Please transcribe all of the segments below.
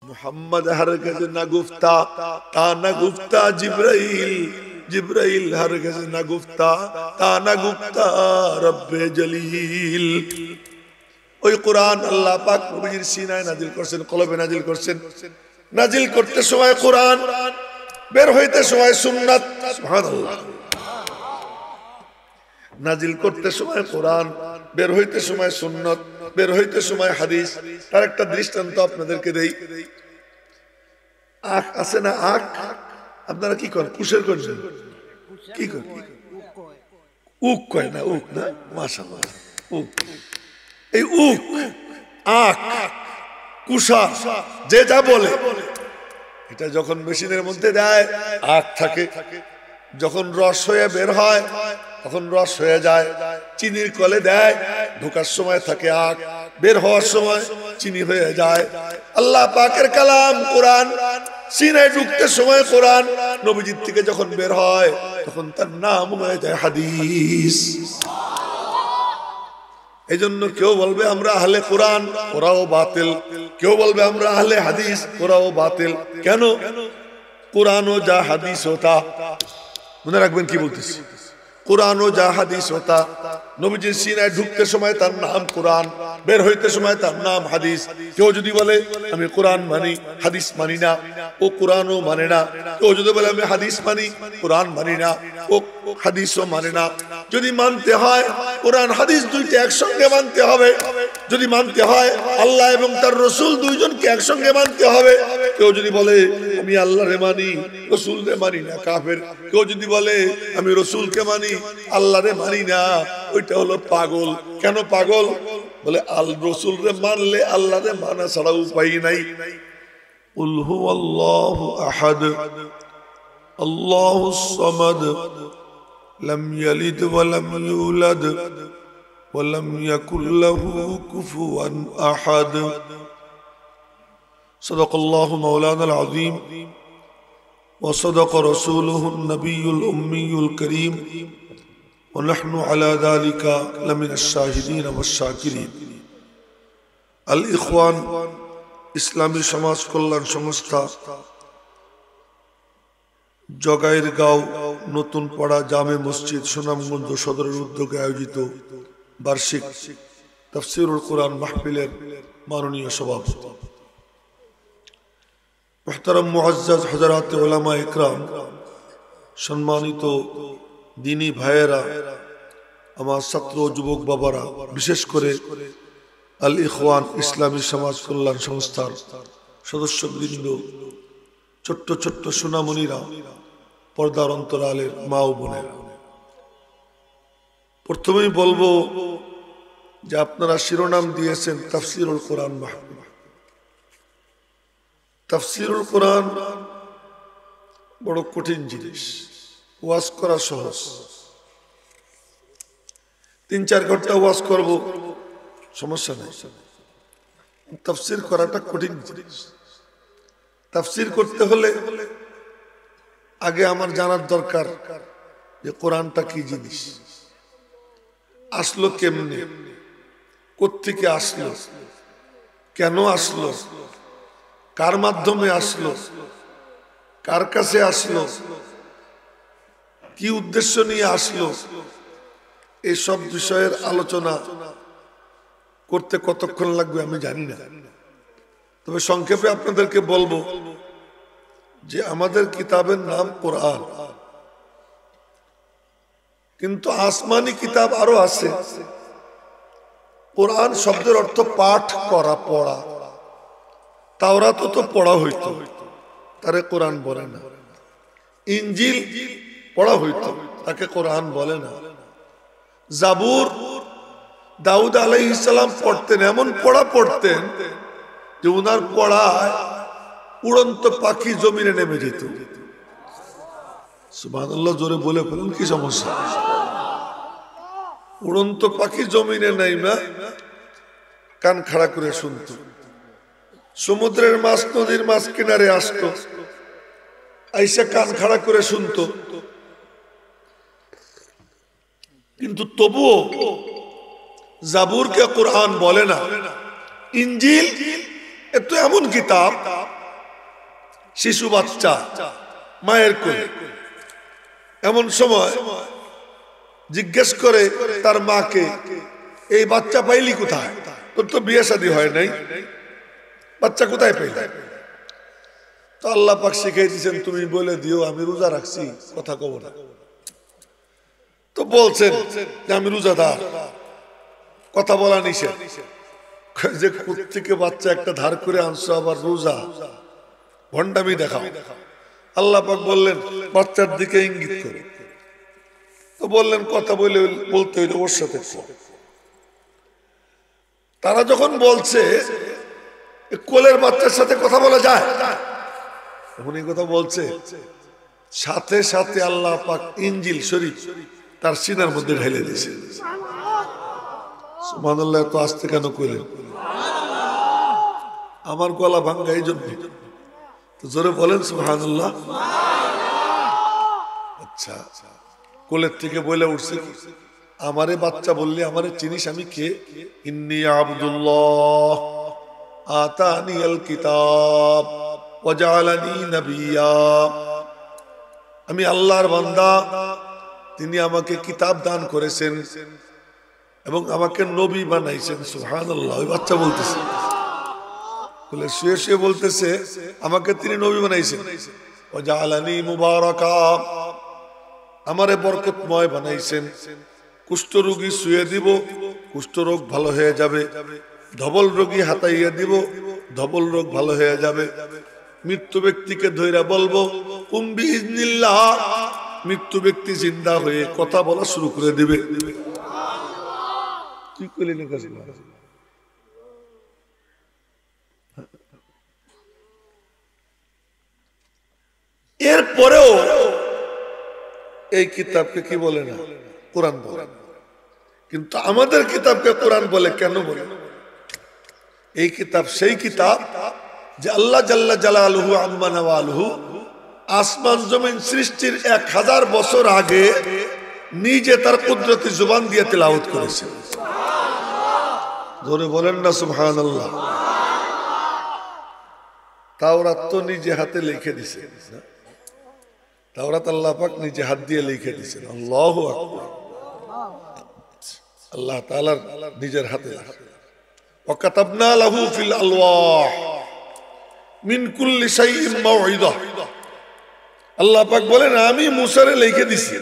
मुहम्मद हरगिज़ न गुफ्ता ता न गुफ्ता जिब्राइल, जिब्राइल हरगिज़ न गुफ्ता ता न गुफ्ता रब्बे जलील। ওই কোরআন আল্লাহ পাক নবীর সিনায় নাজিল করেছেন, কলবে নাজিল করেছেন। নাজিল করতে সময় কোরআন, বের হইতে সময় সুন্নাত। সুবহানাল্লাহ। নাজিল করতে সময় কোরআন, বের হইতে সময় সুন্নাত, বের হইতে সময় হাদিস। তার একটা দৃষ্টান্ত আপনাদেরকে দেই। আখ আছে না, আখ আপনারা কি করেন? কুশের করছেন কি করেন? উক কয় না, উক না, মাশাআল্লাহ, উক। এই উক, আখ, কুশা, যে যা বলে, এটা যখন মেশিনের মধ্যে দেয় আখ থাকে, যখন রস হয়ে বের হয় তখন রস হয়ে যায়। চিনির কলে দেয়, ঢোকার সময় থাকে আখ, বের হওয়ার সময় চিনি হয়ে যায়। আল্লাহ পাকের কালাম কোরআন, সিনায় ঢুকতে সময় কোরআন, নবীজির থেকে যখন বের হয় তখন তার নাম হয়ে যায় হাদিস। এই জন্য কেউ বলবে আমরা আহলে কোরআন, ওরাও বাতিল। কেউ বলবে আমরা আহলে হাদিস, ওরাও বাতিল। কেন? কোরআনও যা হাদিস হতা। মনে রাখবেন কি বলতেছি, কোরআনও যা হাদিস হতা। নবীজির সিনায় ঢুকতে সময় তার নাম কোরআন, বের হইতে সময় তার নাম হাদিস। কেউ যদি বলে আমি কোরআন মানি, হাদিস মানি না, ও কোরআনও মানে না। কেউ যদি বলে আমি হাদিস মানি, কোরআন মানি না, ও হাদিসও মানে না। যদি মানতে হয় কোরআন হাদিস দুইটা একসঙ্গে মানতে হবে। যদি মানতে হয় আল্লাহ এবং তার রসুল দুইজনকে একসঙ্গে মানতে হবে। কেউ যদি বলে আমি আল্লাহরে মানি, রসুলরে মানি না, কাফের। কেউ যদি বলে আমি রসুলকে মানি, আল্লাহরে মানি না, ওইটা হলো পাগল। কেন পাগল? বলে আল রসুলরে মানলে আল্লাহরে মানা ছাড়া উপায় নাই। কুল হুয়াল্লাহু আহাদ আল্লাহুস সামাদ লাম ইয়ালিদ ওয়া লাম ইউলাদ ওয়া লাম ইয়াকুল লাহু কুফুয়ান আহাদ। সাদাকাল্লাহু মাওলানাল আযীম ওয়া সাদাকা রাসূলুহুন নবিয়্যুল উম্মিয়্যুল কারীম ওয়া নাহনু আলা যালিকা লামিনাশ শাহিদিন ওয়াশ শাকিরিন। আল ইখওয়ান ইসলামী সমাজ কল্যাণ সংস্থা, জগাইরগাঁও নতুন পাড়া জামে মসজিদ সুনামগঞ্জ সদরের উদ্যোগে আয়োজিত বার্ষিক তাফসীরুল কোরআন মাহফিলের মাননীয় সভাপতি মুহতারাম মুআজ্জাজ হযরত উলামা ইকরাম, সম্মানিত দ্বীনী ভাইয়েরা, আমার ছাত্র যুবক বাবারা, বিশেষ করে আল ইখওয়ান ইসলামী সমাজ কল্যাণ সংস্থার সদস্যবৃন্দ, ছোট্ট ছোট্ট সোনামণিরা, পর্দার অন্তরালের মা ও বোনেরা, প্রথমেই বলবো যে আপনারা শিরোনাম দিয়েছেন তাফসীরুল কোরআন মাহফিল। তাফসীরুল কোরআন বড় কঠিন জিনিস, ওয়াজ করা সহজ। 3-4 ঘন্টা ওয়াজ করব, সমস্যা নেই। তাফসীর করাটা কঠিন জিনিস। তাফসীর করতে হলে আগে আমার জানার দরকার যে কোরআনটা কি জিনিস, আসলো কেমনে, কোত্থেকে আসলো, কেন আসলো, কার মাধ্যমে আসলো, কার কাছে আসলো, কি উদ্দেশ্য নিয়ে আসলো। এইসব বিষয়ের আলোচনা করতে কতক্ষণ লাগবে আমি জানি না, তবে সংক্ষেপে আপনাদেরকে বলবো যে আমাদের কিতাবের নাম কোরআন, কিন্তু আসমানি কিতাব আরো আছে। কোরআন শব্দের অর্থ পাঠ করা, পড়া। তাওরাত তো পড়া হইতো, তারে কোরআন বলে না। ইনজিল পড়া হইতো, তাকে কোরআন বলে না। জাবুর দাউদ আলাইহিস সালাম পড়তেন, এমন পড়া পড়তেন যে উনার পড়ায় উড়ন্ত পাখি জমিনে নেমে যেত। সুবহানাল্লাহ, জোরে বলে ফেলুন, কি সমস্যা? উড়ন্ত পাখি জমিনে নেমে কান খাড়া করে শুনত। সমুদ্রের মাছ নদীর মাছ কিনারে আসতো, আইসা কান খাড়া করে শুনতো। কিন্তু তবুও জাবুরকে কোরআন বলে না। ইনজিল এত এমন কিতাব শিশু বাচ্চা মায়ের কোলে। এমন সময় জিজ্ঞেস করে তার মাকে, এই বাচ্চা পাইলি কোথায়? তোর তো বিয়ে শাদী হয় নাই, বাচ্চা কোথায় পাইলি? তো আল্লাহ পাক শিখিয়ে দিয়েছেন, তুমি বলে দিও আমি রোজা রাখছি, কথা কব না। তো বলছেন যে আমি রোজাদার, কথা বলা নিষেধ। যে থেকে বাচ্চা একটা ধার করে আনছো, আবার রোজা, ভণ্ডামি দেখাও। আল্লাহ পাক বললেন বাচ্চার দিকে ইঙ্গিত করে। তো বললেন কথা বলতে হইলে ওর সাথে। তারা যখন বলছে কোলের বাচ্চার সাথে কথা বলা যায়, তখন এই কথা বলছে, সাথে সাথে আল্লাহ পাক ইনজিল শরীফ তার সিনার মধ্যে ঢেলে দিয়েছে। সুবহানাল্লাহ। তো আসতে কেন কইলেন? আমার গলা ভাঙ্গা এই জন্য। তো জোরে বলেন সুবহানাল্লাহ। আচ্ছা, কোলের থেকে বলে উঠছে, আমারে বাচ্চা বললি আমারে চিনিস আমি কে? ইন্নী আব্দুল্লাহ আতানিয়াল কিতাব ওয়া জাআলানি নাবিয়্যা। আমি আল্লাহর বান্দা, তিনি আমাকে কিতাব দান করেছেন এবং আমাকে নবী বানাইছেন। সুবহানাল্লাহ। ওই বাচ্চা বলতেছে, বলে শুয়ে শুয়ে বলতেছে আমাকে তিনি নবী বানাইছেন। ওয়া জাআলানি মুবারাকা, আমারে বরকতময় বানাইছেন। কুষ্ঠরোগী শুয়ে দিব, কুষ্ঠরোগ ভালো হয়ে যাবে। ধবল রোগী হাতাইয়া দিব, ধবল রোগ ভালো হয়ে যাবে। মৃত্যু ব্যক্তিকে ধইরা বলবো কুম বিইজনিল্লাহ, মৃত্যু ব্যক্তি জিন্দা হয়ে কথা বলা শুরু করে দিবে। কি কইলেন? এরপরেও এই কিতাবকে কি বলে না? কোরআন বলে। কিন্তু আমাদের কিতাবকে কোরআন বলে কেন বলে? এই কিতাব সেই কিতাব যে আল্লাহ জাল্লা জালালুহু আম্মা নাওয়ালুহু আসমান জমিন সৃষ্টির 1000 বছর আগে নিজে তার কুদরতি জবান দিয়ে তেলাওয়াত করেছেন। জোরে বলেন না সুবহানাল্লাহ। তাওরাত তো নিজে হাতে লিখে দিয়েছে, তাওরাত আল্লাহ পাক নিজে হাত দিয়ে লিখে দিয়েছেন। আল্লাহু আকবার। আল্লাহ তাআলার নিজের হাতে। ওয়া কাতাবনা লাহু ফিল আলওয়াহ মিন কুল্লি শাইইন মাউইদা। আল্লাহ পাক বলেন আমি মুসারে লিখে দিছি,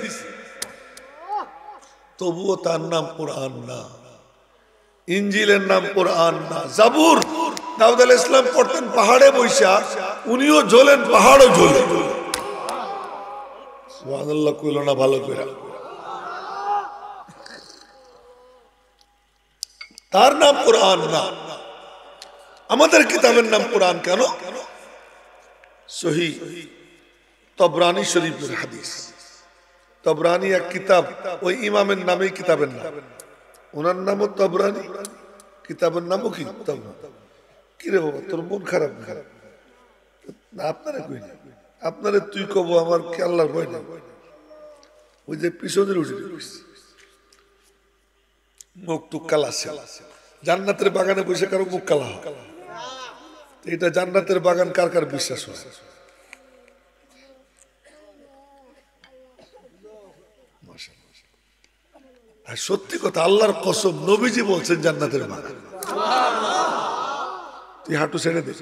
তবুও তার নাম কোরআন না, ইনজিলের নাম কোরআন না। জাবুর দাউদ আলাইহিস সালাম পড়তেন পাহাড়ে বৈশা, উনিও জ্বলেন পাহাড়ও জ্বলে। সুবহানাল্লাহ কইল না ভালো করে? তার নাম কোরআন না। আমাদের কিতাবের নাম কোরআন কেন? সহিহ তবরানি শরীফের হাদিস। তবরানি এক কিতাব, ওই ইমামের নামেই কিতাবের নাম। ওনার নামও তবরানি, কিতাবের নামও কি তবরানি। কি রে বাবা, তোর মন খারাপ? খারাপ না আপনারা কই না, আপনারে তুই কব, আমার কি আল্লাহর ভয় না? ওই যে পিছনের উঠে মুখ টুক কালা, জান্নাতের বাগানে বসে কারো মুখ কালা হয়। এটা জান্নাতের বাগান কার কার বিশ্বাস হয়? আর সত্যি কথা, আল্লাহর কসম, নবীজি বলছেন জান্নাতের বাগান। তুই হাঁটু ছেড়ে দে,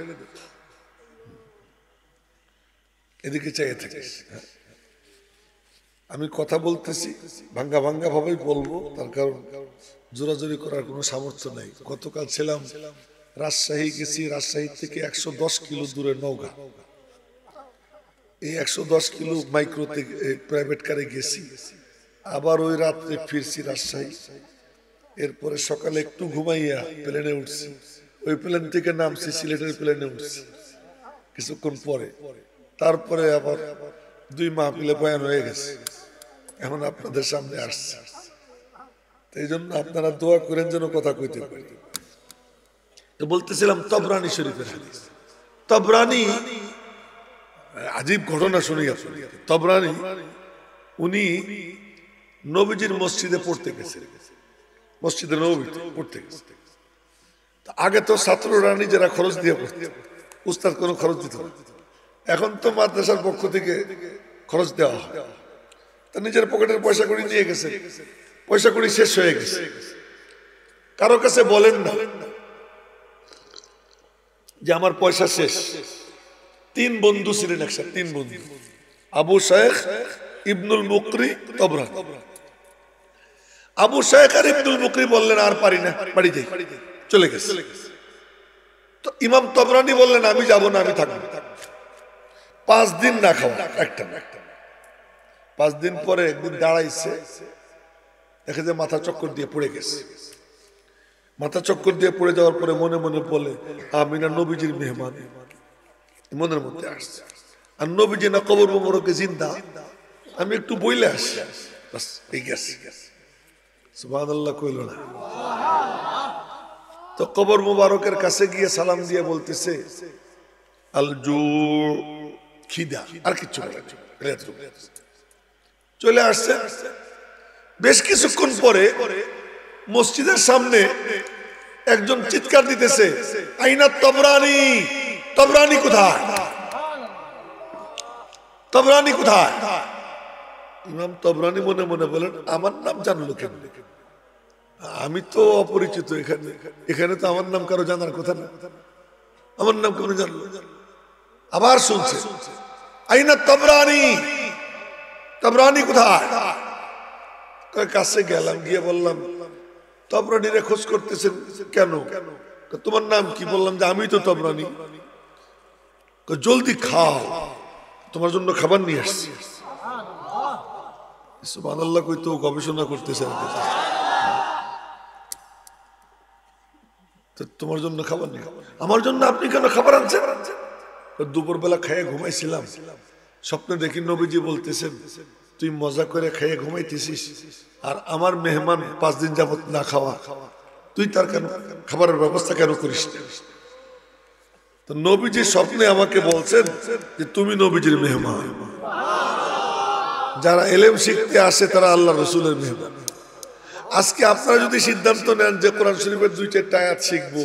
এদিকে চাইয়ে থাকিস। আমি কথা বলতেছি ভাঙ্গা ভাঙ্গা ভাবেই বলবো, তার কারণ জোরাজোরি করার কোনো সামর্থ্য নেই। গতকাল ছিলাম রাজশাহী, গেছি রাজশাহী থেকে 110 কিলো দূরে নওগাঁ। এই 110 কিলো মাইক্রোতে প্রাইভেট কারে গেছি, আবার ওই রাত্রে ফিরছি রাজশাহী। এরপরে সকালে একটু ঘুমাইয়া প্লেনে উঠছি, ওই প্লেন থেকে নামছি সিলেটের প্লেনে উঠছি কিছুক্ষণ পরে। তারপরে আবার 2 মাহফিলে বয়ান হয়ে গেছে, এখন আপনাদের সামনে আসছে। এই জন্য আপনারা দোয়া করেন যেন কথা কইতে পারি। তো বলতেছিলাম তবরানি শরীফের হাদিস। তবরানি আজীব ঘটনা শুনি আসলে। তবরানি উনি নবীজির মসজিদে পড়তে গেছেন, মসজিদে নববীতে পড়তে গেছেন। আগে তো ছাত্ররা নিজেরা খরচ দিয়ে পড়তে, উস্তাদ কোনো খরচ দিত না। এখন তো মাদ্রাসার পক্ষ থেকে খরচ দেওয়া হয়, তা নিজের পকেটের পয়সা কড়ি নিয়ে গেছে, পয়সা কড়ি শেষ হয়ে গেছে। কারো কাছে বলেন না যে আমার পয়সা শেষ। 3 বন্ধু ছিলেন একসাথে, 3 বন্ধু, আবু শাইখ, ইবনুল মুকরি, তবরানি। আবু শাইখ আর ইবনুল মুকরি বললেন আর পারি না, বাড়ি যাই, চলে গেছে। তো ইমাম তবরানি বললেন আমি যাব না, আমি থাকবো। 5 দিন না খাওয়া, একটা 5 দিন পরে একদিন দাঁড়াইছে, দেখে যে মাথা চক্কর দিয়ে পড়ে গেছে। মাথা চক্কর দিয়ে পড়ে যাওয়ার পরে মনে মনে বলে আমি না নবীজির মেহমান, মনের মধ্যে আসছে। আর নবীজি না কবর মোবারকে জিন্দা, আমি একটু বইলে আসি, বাস এই গেছে। সুবহানাল্লাহ কইল না। তো কবর মোবারকের কাছে গিয়ে সালাম দিয়ে বলতেছে আল জু, খিদা, আর কিছু চলে আসছে। বেশ কিছুক্ষণ পরে মসজিদের সামনে একজন চিৎকার দিতেছে আইনা তবরানি, তবরানি কোথায়, তবরানি কোথায়? ইমাম তবরানি মনে মনে বলেন আমার নাম জানলো কেন? আমি তো অপরিচিত, এখানে তো আমার নাম কারো জানার কথা না, আমার নাম কেন জানলো? আবার শুনছে আইনা তবরানি, তবরানি কোথায়? কাছে গেলাম, গিয়ে বললাম তবরানিরে খোঁজ করতেছেন কেন? তোমার নাম কি? বললাম যে আমি তো তবরানি। জলদি খাও, তোমার জন্য খাবার নিয়ে আসছি। সুবহানাল্লাহ কই তো গবেষণা করতেছে, তোমার জন্য খাবার নিয়ে। আমার জন্য আপনি কেন খাবার আনছেন? দুপুরবেলা খেয়ে ঘুমাইছিলাম, স্বপ্নে দেখি নবীজি বলতেছেন তুই মজা করে খেয়ে ঘুমাইতেছিস, আর আমার মেহমান 5 দিন যাবত না খাওয়া, তুই তার কেন খাবারের ব্যবস্থা কেন করিস? তো নবীজি স্বপ্নে আমাকে বলছেন যে তুমি নবীজির মেহমান। যারা এলেম শিখতে আসে তারা আল্লাহ রসুলের মেহমান। আজকে আপনারা যদি সিদ্ধান্ত নেন যে কোরআন শরীফের 2-4টা আয়াত শিখবো,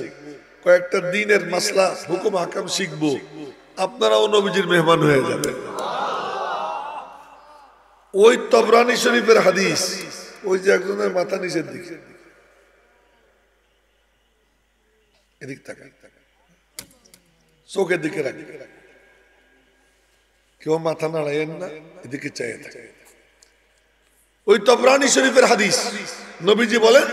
কয়েকটা দিনের মাসলা হুকুম হাকাম শিখবো, আপনারাও নবীজির মেহমান হয়ে যাবেন। ওই তবরানি শরীফের হাদিস, ওই যে একজনের মাথা নিচের দিকে, এদিক থাকে, চোখের দিকে রাখে, কেউ মাথা নাড়াইয়েন না, এদিকে চাইয়ে থাকে। ওই তবরানি শরীফের হাদিস, নবীজি বলেন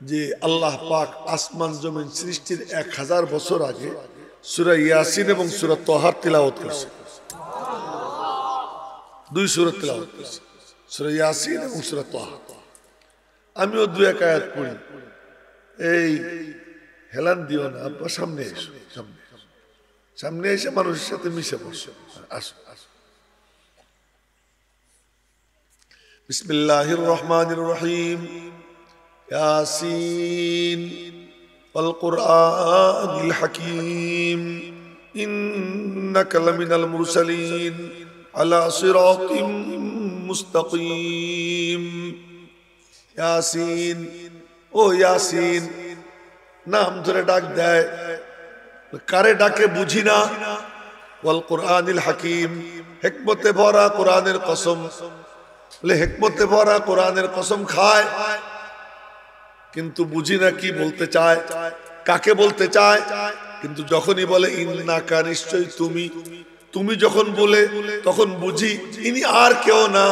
যে আল্লাহ পাক আসমান জমিন সৃষ্টির 1000 বছর আগে সূরা ইয়াসিন এবং সূরা তাহার তিলাওয়াত করেছে। 2 সূরা তিলাওয়াত করেছে, সূরা ইয়াসিন এবং সূরা তাহা। আমিও 2-1 আয়াত পড়ি। এই হেলান দিও না আব্বা, সামনে এসো, সামনে এসে মানুষের সাথে মিশে বসো, আসো। বিসমিল্লাহির রহমানির রহিম। ইয়াসিন ওয়াল কুরআনিল হাকীম ইন্নাকা লামিনাল মুরসালিন আলা সিরাতিম মুস্তাকিম। ইয়াসিন, ও ইয়াসিন, নাম ধরে ডাক দেয়, কারে ডাকে বুঝি না। ওয়াল কুরআনিল হাকীম, হিকমতে ভরা কোরআনের কসম। বলে হিকমতে ভরা কোরআনের কসম খায়, কিন্তু বুঝি না কি বলতে চায়, কাকে বলতে চায়। কিন্তু যখনই বলে ইন্নাকা, নিশ্চয় তুমি, তুমি যখন বলে তখন বুঝি ইনি আর কেউ না,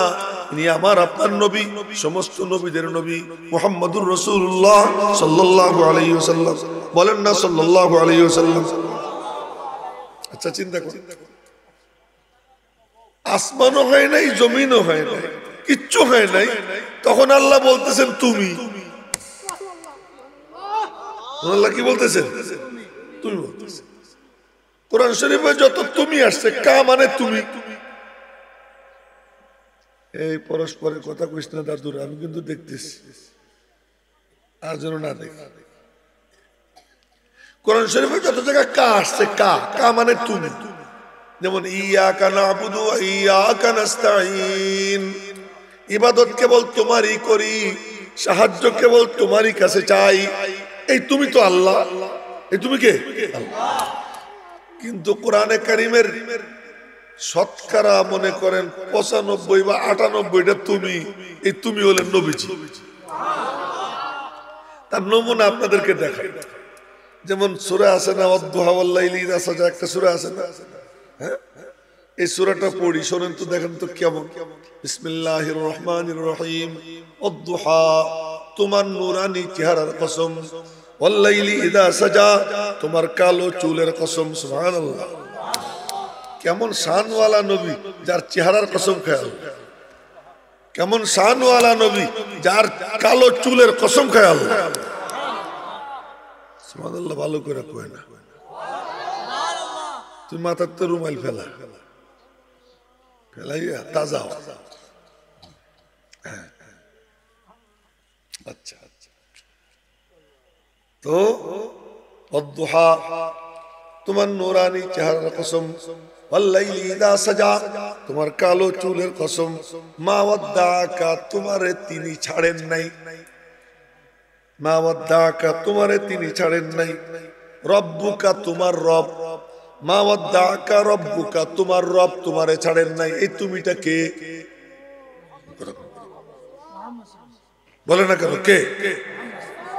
ইনি আমার আপনার নবী, সমস্ত নবীদের নবী মুহাম্মদুর রাসূলুল্লাহ সাল্লাল্লাহু আলাইহি ওয়াসাল্লাম। বলেন না সাল্লাল্লাহু আলাইহি ওয়াসাল্লাম। আচ্ছা চিন্তা করুন, আসমানও হয় নাই, জমিনও হয় নাই, কিচ্ছু হয় নাই, তখন আল্লাহ বলতেছেন তুমি। আল্লাহ কি বলতেছেন? তুমি বলতেছেন। কোরআন শরীফে যত তুমি আসছে, কা মানে তুমি। এই পরস্পরের কথা কইস না দাদুর, আমি কিন্তু দেখতেছি, আর যেন না দেখি। কোরআন শরীফে যত জায়গায় কা আসছে, কা, কা মানে তুমি। যেমন ইয়াকা নাবুদু ওয়া ইয়াকা নাস্তাঈন, ইবাদত কেবল তোমারই করি, সাহায্য কেবল তোমারই কাছে চাই। এই তুমি তো আল্লাহ, এই তুমি কে? আল্লাহ। কিন্তু কোরআনে কারিমের শতকরা মনে করেন 95 বা 98টা তুমি, এই তুমি হলেন নবীজি। তার নমুনা আপনাদেরকে দেখাই। যেমন সূরা আছে না, ওয়াদ-দুহা ওয়াল-লাইলি ইযা সাজা, একটা সূরা আছে না, হ্যাঁ, এই সূরাটা পড়ি, শোনেন তো, দেখেন তো কেমন। বিসমিল্লাহির রহমানির রহিম। ওয়াদ-দুহা, তোমার নূরানি চেহারার কসম, ওয়াল-লাইলি ইযা সাজা, তোমার কালো চুলের কসম। সুবহানাল্লাহ। কেমন শানওয়ালা নবী, যার চেহারার কসম খায় আল্লাহ। কেমন শানওয়ালা নবী, যার কালো চুলের কসম খায় আল্লাহ। সুবহানাল্লাহ। ভালো করে কয় না, তুই মাথার তো রুমাল ফেলাইয়া তাজা। আচ্ছা, তো ওয়াদ-দুহা, তোমার নূরানি চেহারার কসম, ওয়াল-লাইলি ইযা সাজা, তোমার কালো চুলের কসম, মা ওয়াদ্দাকা, তোমারে তিনি ছাড়েন নাই, মা ওয়াদ্দাকা, তোমারে তিনি ছাড়েন নাই, রব্বুকা, তোমার রব, মা ওয়াদ্দাকা রব্বুকা, তোমার রব তোমারে ছাড়েন নাই। এই তুমিটা কে? বলেন না কেন, কে?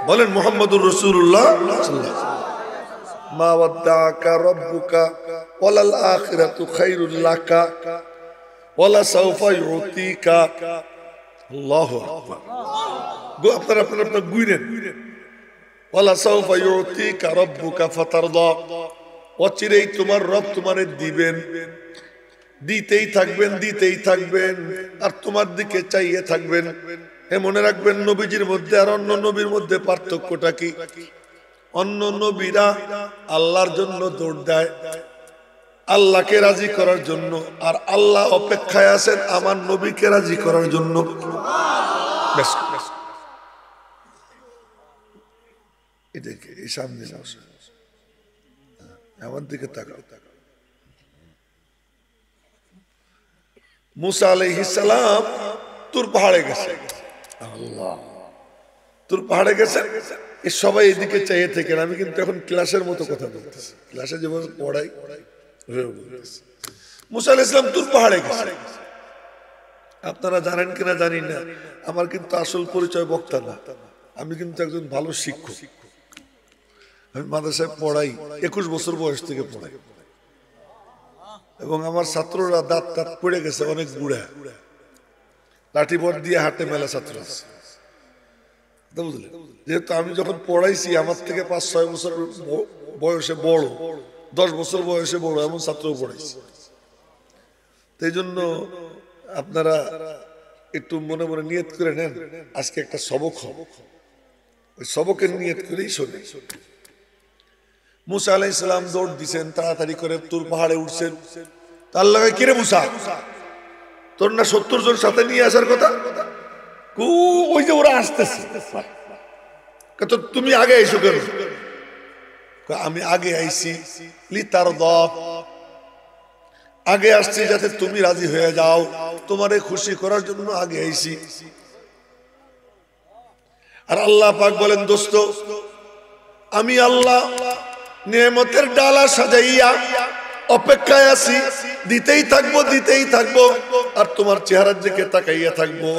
বলেন মুহাম্মদুর রাসূলুল্লাহ সাল্লাল্লাহু আলাইহি ওয়াসাল্লাম। মা ওয়াদ্দাকা রব্বুকা ওয়ালাল আখিরাতু খায়রুল লাকা ওয়ালা সাওফা ইউতিকা। আল্লাহু আকবার। আপনারা গুইনেন। ওয়ালা সাওফা ইউতিকা রব্বুকা ফাতারদা, অচিরেই তোমার রব তোমারে দিবেন, দিতেই থাকবেন, দিতেই থাকবেন, আর তোমার দিকে চাইয়ে থাকবেন। হে, মনে রাখবেন, নবীজির মধ্যে আর অন্য নবীর মধ্যে পার্থক্যটা কি? অন্য নবীরা আল্লাহর জন্য দৌড় দেয়, আল্লাহকে রাজি করার জন্য, আর আল্লাহ অপেক্ষায় আছেন আমার নবীকে রাজি করার জন্য। এটাকে এই সামনে আমার দিকে তাকাও। মুসা আলাইহিস সালাম তুর পাহাড়ে গেছে। আল্লাহ, তুর পাহাড়ে গেছে, এই সবাই এদিকে চাইয়ে থেকে। আমি কিন্তু এখন ক্লাসের মতো কথা বলতেছি, ক্লাসে যেভাবে পড়াই। মুসা আলাইহিস সালাম তুর পাহাড়ে গেছে। আপনারা জানেন কিনা জানি না, আমার কিন্তু আসল পরিচয় বক্তা না, আমি কিন্তু একজন ভালো শিক্ষক। আমি মাদ্রাসায় পড়াই, 21 বছর বয়স থেকে পড়াই, এবং আমার ছাত্ররা দাঁত পড়ে গেছে, অনেক বুড়া, লাঠি বট দিয়ে হাঁটে, মেলা ছাত্র আছে, বুঝলেন। যেহেতু আমি যখন পড়াইছি, আমার থেকে 5-6 বছর বয়সে বড়, 10 বছর বয়সে বড় এমন ছাত্র পড়াইছি। এই জন্য আপনারা একটু মনে মনে নিয়ত করে নেন, আজকে একটা সবক হবে, ওই সবকের নিয়ত করেই শোনে। মুসা আলাইহিস সালাম দৌড় দিছেন, তাড়াতাড়ি করে তুর পাহাড়ে উঠছেন। তার লাগে, কিরে মুসা, তোর না 70 জন সাথে নিয়ে আসার কথা? ওই যে ওরা আসতেছে, তো তুমি আগে আইসো কেন? আমি আগে আইছি লিতারদা, আগে আসছি যাতে তুমি রাজি হয়ে যাও, তোমারে খুশি করার জন্য আগে আইছি। আর আল্লাহ পাক বলেন, দোস্ত, আমি আল্লাহ নিয়ামতের ডালা সাজাইয়া অপেক্ষায় আছি, দিতেই থাকবো, দিতেই থাকবো, আর তোমার চেহারার দিকে তাকাইয়া থাকবো,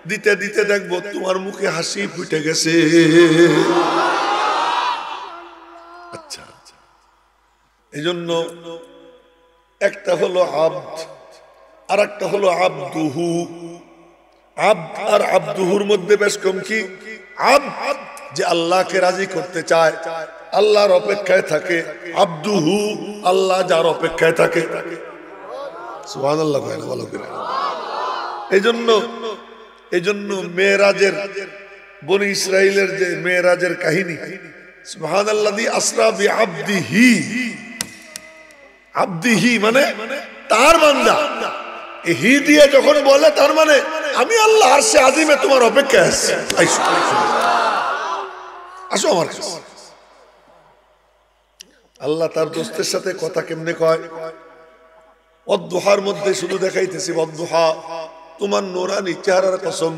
দিতে দিতে দেখবো তোমার মুখে হাসি ফুটে গেছে। আচ্ছা, এই জন্য একটা হলো আব্দ, আর একটা হলো আব্দুহু। আব্দ আর আব্দুহুর মধ্যে বেশ কম কি? আব্দ যে আল্লাহকে রাজি করতে চায়, আল্লাহর অপেক্ষায় থাকে। আব্দুহু, আল্লাহ যার অপেক্ষায় থাকে। সুবহানাল্লাহ, ভালো করে। এই জন্য মেরাজের, বনি ইসরাইলের যে মেরাজের কাহিনী, সুবহানাল্লাযী আসরা বিআবদিহি, আব্দিহি মানে তার বান্দা। এই হি দিয়ে যখন বলে, তার মানে আমি আল্লাহ আরশে আজিমে তোমার অপেক্ষায় আছি, আসো আমার কাছে। আল্লাহ তার দোস্তের সাথে কথা কেমনে কয়? ওয়াদ-দুহার মধ্যে শুধু দেখাইতেছি, ওয়াদ-দুহা, তোমার নূরানি চেহারার কসম,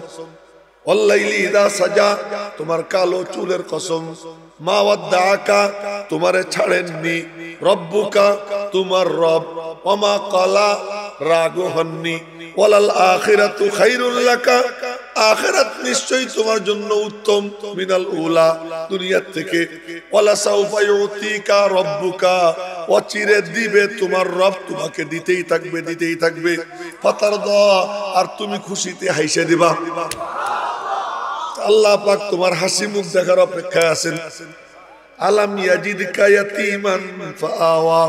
ওয়াল্লাইলি ইযা সাজা, তোমার কালো চুলের কসম, মা ওয়াদ্দাআকা, তোমারে ছাড়েননি, রব্বুকা, তোমার রব, ওয়া মা ক্বালা, রাগও হননি, ওয়ালাল আখিরাতু খায়রুল লাকা, আখিরাত নিশ্চয়ই তোমার জন্য উত্তম, মিনাল উলা, দুনিয়ার থেকে, ওয়ালা সাউফা ইউতিকা রব্বুকা, অচিরে দিবে তোমার রব, তোমাকে দিতেই থাকবে, দিতেই থাকবে, ফাতারদা, আর তুমি খুশিতে হাসে দিবা। আল্লাহ পাক তোমার হাসি মুখ দেখার অপেক্ষায় আছেন। আলাম ইয়াজিদকা ইয়াতীমান ফাআওয়া,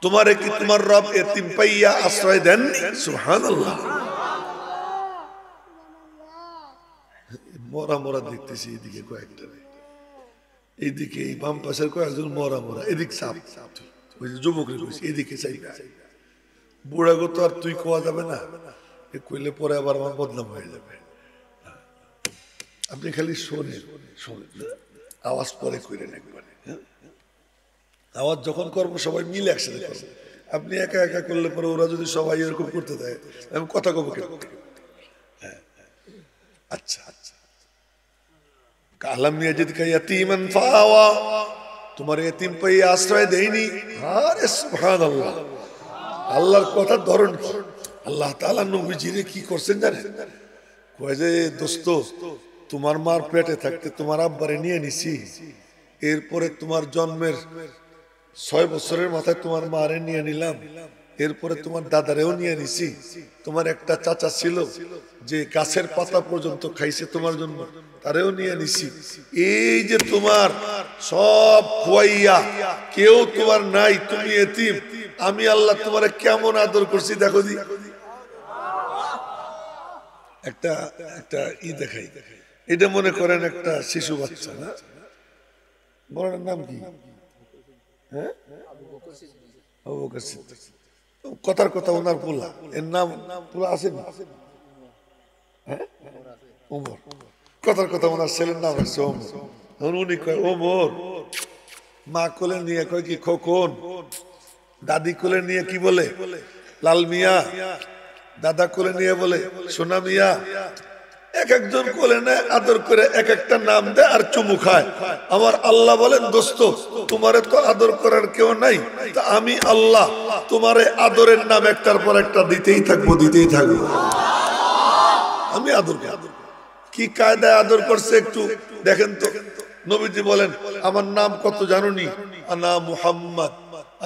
তোমারে কি তোমার রব এতিম পাইয়া আশ্রয় দেননি? সুবহানাল্লাহ। মরা মরা দেখতেছি এদিকে কয়েকটা, এইদিকে এই বাম পাশের কয়েকজন মরা মরা, এদিক সাপ, ওই যে যুবকরে কইছি এদিকে চাইবে, বুড়া গো তো আর তুই কোয়া যাবে না, এ কইলে পরে আবার আমার বদনাম হয়ে যাবে। আপনি খালি শোনেন, শোনেন, আওয়াজ পরে কইলেন একবারে, আওয়াজ যখন করবো সবাই মিলে একসাথে করবো। আপনি একা একা করলে পরে ওরা যদি সবাই এরকম করতে দেয় আমি কথা কব কেন? আচ্ছা আচ্ছা, আলাম ইয়াজিদকা ইয়াতীমান ফাআওয়া, তোমার এতিম পাইয়া আশ্রয় দেয়নি। আরে সুবহানাল্লাহ, আল্লাহর কথার ধরন কি? আল্লাহ তাআলা নবীজিরে কি করছেন জানেন? কয় যে দোস্ত, তোমার মার পেটে থাকতে তোমার আব্বারে নিয়ে নিছি, এরপরে তোমার জন্মের 6 বছরের মাথায় তোমার মারে নিয়ে নিলাম, এরপরে তোমার দাদারেও নিয়ে নিছি, তোমার একটা চাচা ছিল যে গাছের পাতা পর্যন্ত খাইছে তোমার জন্য, তারেও নিয়ে নিছি। এই যে তোমার সব খোয়াইয়া কেউ তোমার নাই, তুমি এতিম, আমি আল্লাহ তোমারে কেমন আদর করছি দেখো দি। একটা একটা দেখাই, এটা মনে করেন একটা শিশু বাচ্চা, না বড়টার নাম কি? হ্যাঁ, আবু বকর সিদ্দিক। কথার কথা ওনার পোলা, এর নাম পোলা আছে না? হ্যাঁ, ওমর। কথার কথা ওনার ছেলের নাম আছে ওমর। উনি কয় ওমর, মা কোলে নিয়ে কয় কি খোকন, দাদি কোলে নিয়ে কি বলে লাল মিয়া, দাদা কোলে নিয়ে বলে সোনা মিয়া। এক একজন কোলে নেয়, আদর করে এক একটা নাম দেয় আর চুমু খায়। আমার আল্লাহ বলেন দোস্ত, তোমারে তো আদর করার কেউ নাই, তা আমি আল্লাহ তোমারে আদরের নাম একটার পর একটা দিতেই থাকবো, দিতেই থাকবো। আমি আদর কি কায়দায় আদর করছে একটু দেখেন তো। নবীজি বলেন আমার নাম কত জানুনি? আনা মুহাম্মদ,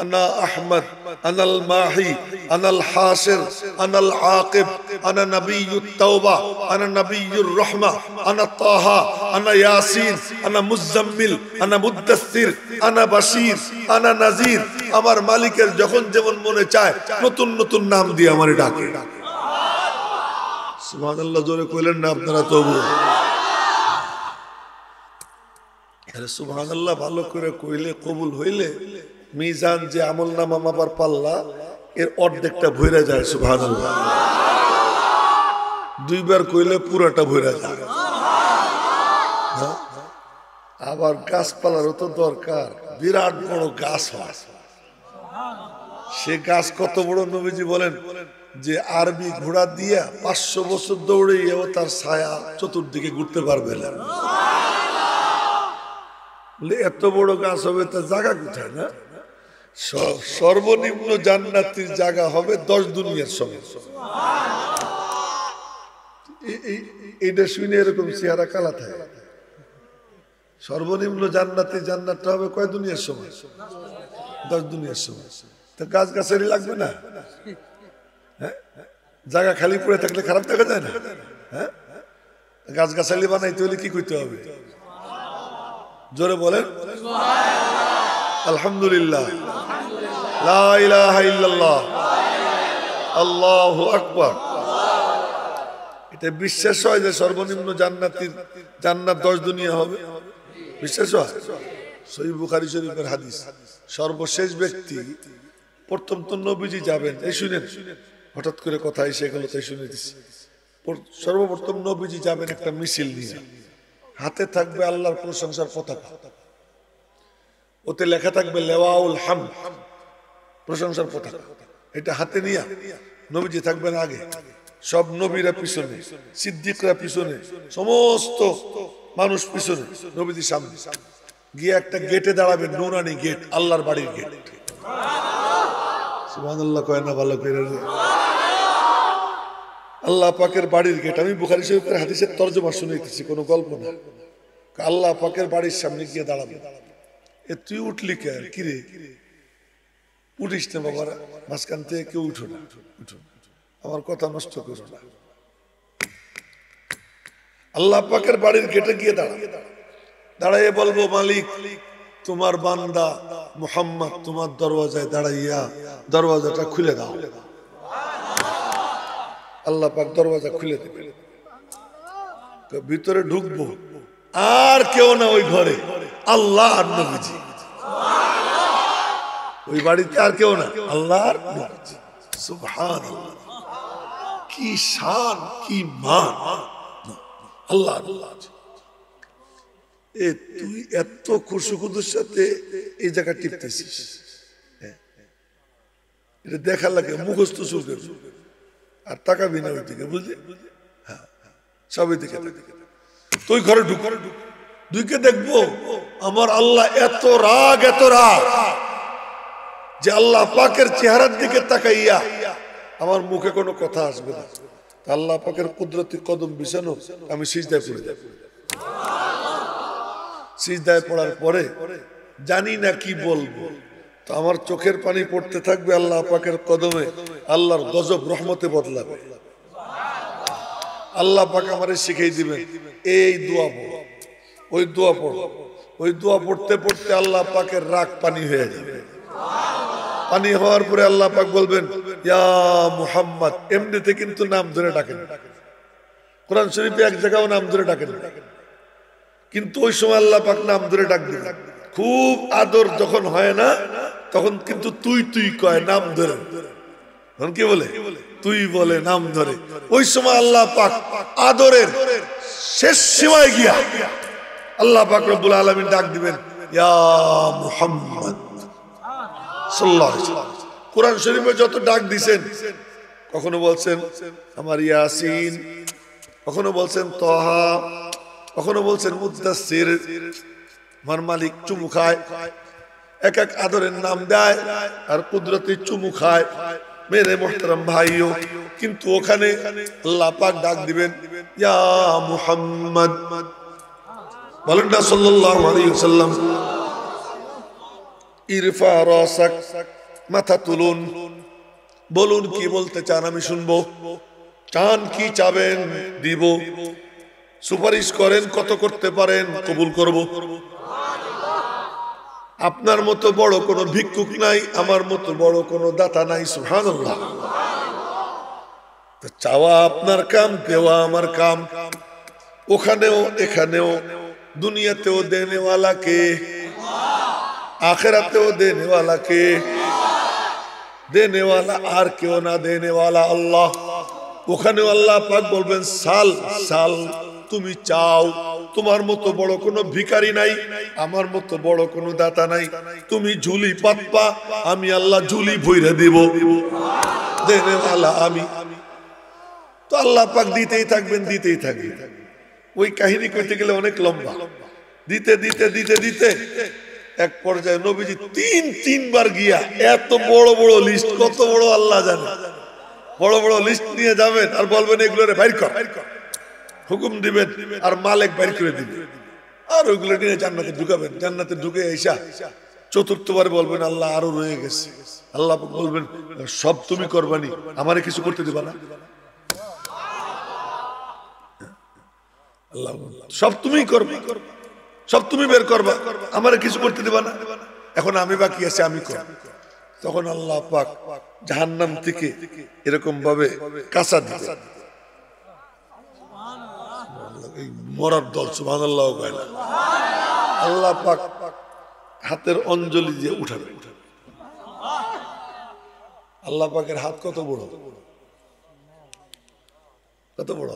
আনা আহমদ, আনাল মাহি, আনাল হাসির, আনাল আকিব, আনা নবিয়্যুত তাওবা, আনা নবিয়্যুর রাহমা, আনা তাহা, আনা ইয়াসিন, আনা মুজাম্মিল, আনা মুদ্দাসসির, আনা বাশীর, আনা নাযীর। আমার মালিকের যখন যেমন মনে চায় নতুন নতুন নাম দিয়ে আমারে ডাকে। সুবহানাল্লাহ, জোরে কইলেন না আপনারা? তবু সুবহানাল্লাহ ভালো করে কইলে, কবুল হইলে মিজান যে আমল নামা মাপার পাল্লা, এর অর্ধেকটা ভইরা যায়। সুবহানাল্লাহ, দুইবার কইলে পুরাটা ভইরা যায়। আবার গাছপালারও তো দরকার, বিরাট বড় গাছ হয়। সে গাছ কত বড়? নবীজি বলেন যে আরবি ঘোড়া দিয়া 500 বছর দৌড়িয়েও তার ছায়া চতুর্দিকে ঘুরতে পারবে না। এত বড় গাছ হবে, তার জায়গা কোথায়? না, সর্বনিম্ন জান্নাতির জায়গা হবে 10 দুনিয়ার সমান। এইটা শুনে এরকম চেহারা কালা থাকে। সর্বনিম্ন জান্নাতির জান্নাতটা হবে কয় দুনিয়ার সমান? 10 দুনিয়ার সমান। তো গাছ গাছালি লাগবে না? হ্যাঁ, জায়গা খালি পড়ে থাকলে খারাপ দেখা যায় না? হ্যাঁ, গাছ গাছালি বানাইতে হলে কি করতে হবে? জোরে বলেন আলহামদুলিল্লাহ, লা ইলাহা ইল্লাল্লাহ, আল্লাহু আকবার। এটা বিশ্বাস হয় যে সর্বনিম্ন জান্নাতির জান্নাত 10 দুনিয়া হবে? বিশ্বাস হয়? সহিহ বুখারী শরীফের হাদিস। সর্বশেষ ব্যক্তি, প্রথম তো নবীজি যাবেন, এই শুনেন, হঠাৎ করে কথা এসে গেল তাই শুনে দিচ্ছি। সর্বপ্রথম নবীজি যাবেন একটা মিছিল নিয়ে, হাতে থাকবে আল্লাহর প্রশংসার পতাকা, ওতে লেখা থাকবে লেওয়াউল হামদ, প্রশংসার পতাকা। এটা হাতে নিয়ে নবীজি থাকবেন আগে, সব নবীরা পিছনে, সিদ্দিকরা পিছনে, সমস্ত মানুষ পিছনে, নবীজির সামনে গিয়ে একটা গেটে দাঁড়াবেন, নুরানি গেট, আল্লাহর বাড়ির গেট। সুবহানাল্লাহ কয় না ভালো করে? আল্লাহ পাকের বাড়ির গেট। আমি বুখারী শরীফের হাদিসের তরজমা শুনাইতেছি, কোনো গল্প না। আল্লাহ পাকের বাড়ির সামনে গিয়ে দাঁড়াবে। এ তুই উঠলি কে? কি রে, উঠিস না বাবা, মাঝখান থেকে কেউ উঠো না, উঠো, আমার কথা নষ্ট করো না। আল্লাহ পাকের বাড়ির গেটে গিয়ে দাঁড়াইয়ে বলবো, মালিক তোমার বান্দা মুহাম্মদ তোমার দরওয়াজায় দাঁড়াইয়া দরওয়াজাটা খুলে দাও। আল্লাহ পাক দরওয়াজা খুলে দেবে, ভিতরে ঢুকবো, আর কেউ না ওই ঘরে, আল্লাহ আর নবীজি। ওই বাড়িতে আর কেউ না, আল্লাহ আর নবীজি। সুবহানাল্লাহ, কি শান, কি মান আল্লাহ। এ তুই এত খুশুখুদুর সাথে এই জায়গা টিপতেছিস, এটা দেখার লাগে মুখস্থ চুলকে, আর তাকাবি না ওই দিকে, বুঝলি? হ্যাঁ, সবই দিকে তুই ঘরে ঢুক, দুইকে দেখবো আমার আল্লাহ এত রাগ, এত রাগ যে আল্লাহ পাকের চেহারার দিকে তাকাইয়া আমার মুখে কোনো কথা আসবে না। আল্লাহ পাকের কুদরতি কদম বিছানো, আমি সিজদায় পড়ে যাব। সিজদায় পড়ার পরে জানি না কি বলবো, তো আমার চোখের পানি পড়তে থাকবে আল্লাহ পাকের কদমে, আল্লাহর গজব রহমতে বদলাবে। আল্লাহ পাক আমারে শিখিয়ে দিবেন, এই দোয়া পড়ো, ওই দোয়া পড়ো, ওই দোয়া পড়তে পড়তে আল্লাহ পাকের রাগ পানি হয়ে যাবে। পানি হওয়ার পরে আল্লাহ পাক বলবেন, ইয়া মুহাম্মদ। এমনিতে কিন্তু নাম ধরে ডাকেন, কোরআন শরীফে এক জায়গাও নাম ধরে ডাকেন, কিন্তু ওই সময় আল্লাহ পাক নাম ধরে ডাক দিবেন। খুব আদর যখন হয় না, তখন কিন্তু তুই তুই কয়, নাম ধরে। তখন কি বলে? তুই বলে, নাম ধরে। ওই সময় আল্লাহ পাক আদরের শেষ সীমায় গিয়া আল্লাহ পাক রব্বুল আলামিন ডাক দিবেন, ইয়া মুহাম্মদ সাল্লাল্লাহু আলাইহি ওয়াসাল্লাম। কোরআন শরীফে যত ডাক দিবেন, কখনো বলছেন আমার ইয়াসিন, কখনো বলছেন তাহা, কখনো বলছেন মুদ্দাসসির। আমার মালিক চুমু খায়, এক এক আদরের নাম দেয় আর কুদরতি চুমু খায়, মেরে মুহতারাম ভাইও। কিন্তু ওখানে আল্লাহ পাক ডাক দিবেন, ইয়া মুহাম্মদ, বলেন না সাল্লাল্লাহু আলাইহি ওয়াসাল্লাম, ইরফা রাসাক, মাথা তুলুন, বলুন কি বলতে চান, আমি শুনবো। চান কি, চাবেন দিব, সুপারিশ করেন, কত করতে পারেন, কবুল করব। আপনার মতো বড় কোনো ভিক্ষুক নাই, আমার মতো বড় কোনো দাতা নাই। সুবহানাল্লাহ। চাওয়া আপনার কাম, দেওয়া আমার কাম। ওখানেও এখানেও, দুনিয়াতেও দেনেওয়ালা কে, আখিরাতেও দেনেওয়ালা কে। দেনেওয়ালা আর কেউ না, দেনেওয়ালা আল্লাহ। ওখানেও আল্লাহ পাক বলবেন, সাল সাল, তুমি চাও। তোমার মতো বড় কোনো ভিখারি নাই, আমার মতো বড় কোনো দাতা নাই। তুমি ঝুলি পাতবা, আমি আল্লাহ ঝুলি ভইরা দিব। দেনেওয়ালা আমি। তো আল্লাহ পাক দিতেই থাকবেন, দিতেই থাকবেন। ওই কাহিনী কইতে গেলে অনেক লম্বা। দিতে দিতে দিতে দিতে এক পর্যায়ে নবীজি তিনবার গিয়া, এত বড় বড় লিস্ট, কত বড় আল্লাহ জানে, বড় বড় লিস্ট নিয়ে যাবেন আর বলবেন এগুলোরে বাইর কর, হুকুম দিবেন আর মালিক বাইর করে দিবে, আর ওইগুলো নিয়ে জান্নাতে ঢুকাবেন। জান্নাতে ঢুকে এসা চতুর্থবার বলবেন, আল্লাহ আরো রয়ে গেছে। আল্লাহ বলবেন, সব তুমি করবানি, আমারে কিছু করতে দিবা না। আল্লাহ সব তুমিই করবে, সব তুমি বের করবা, আমারে কিছু করতে দিবা না। এখন আমি বাকি আছে, আমি করব। তখন আল্লাহ পাক জাহান্নাম থেকে এরকম ভাবে কাঁচা দিবে, মরার দল। সুবহানাল্লাহ। আল্লাহ পাক হাতের অঞ্জলি দিয়ে উঠাবে। আল্লাহ পাকের হাত কত বড়, কত বড়।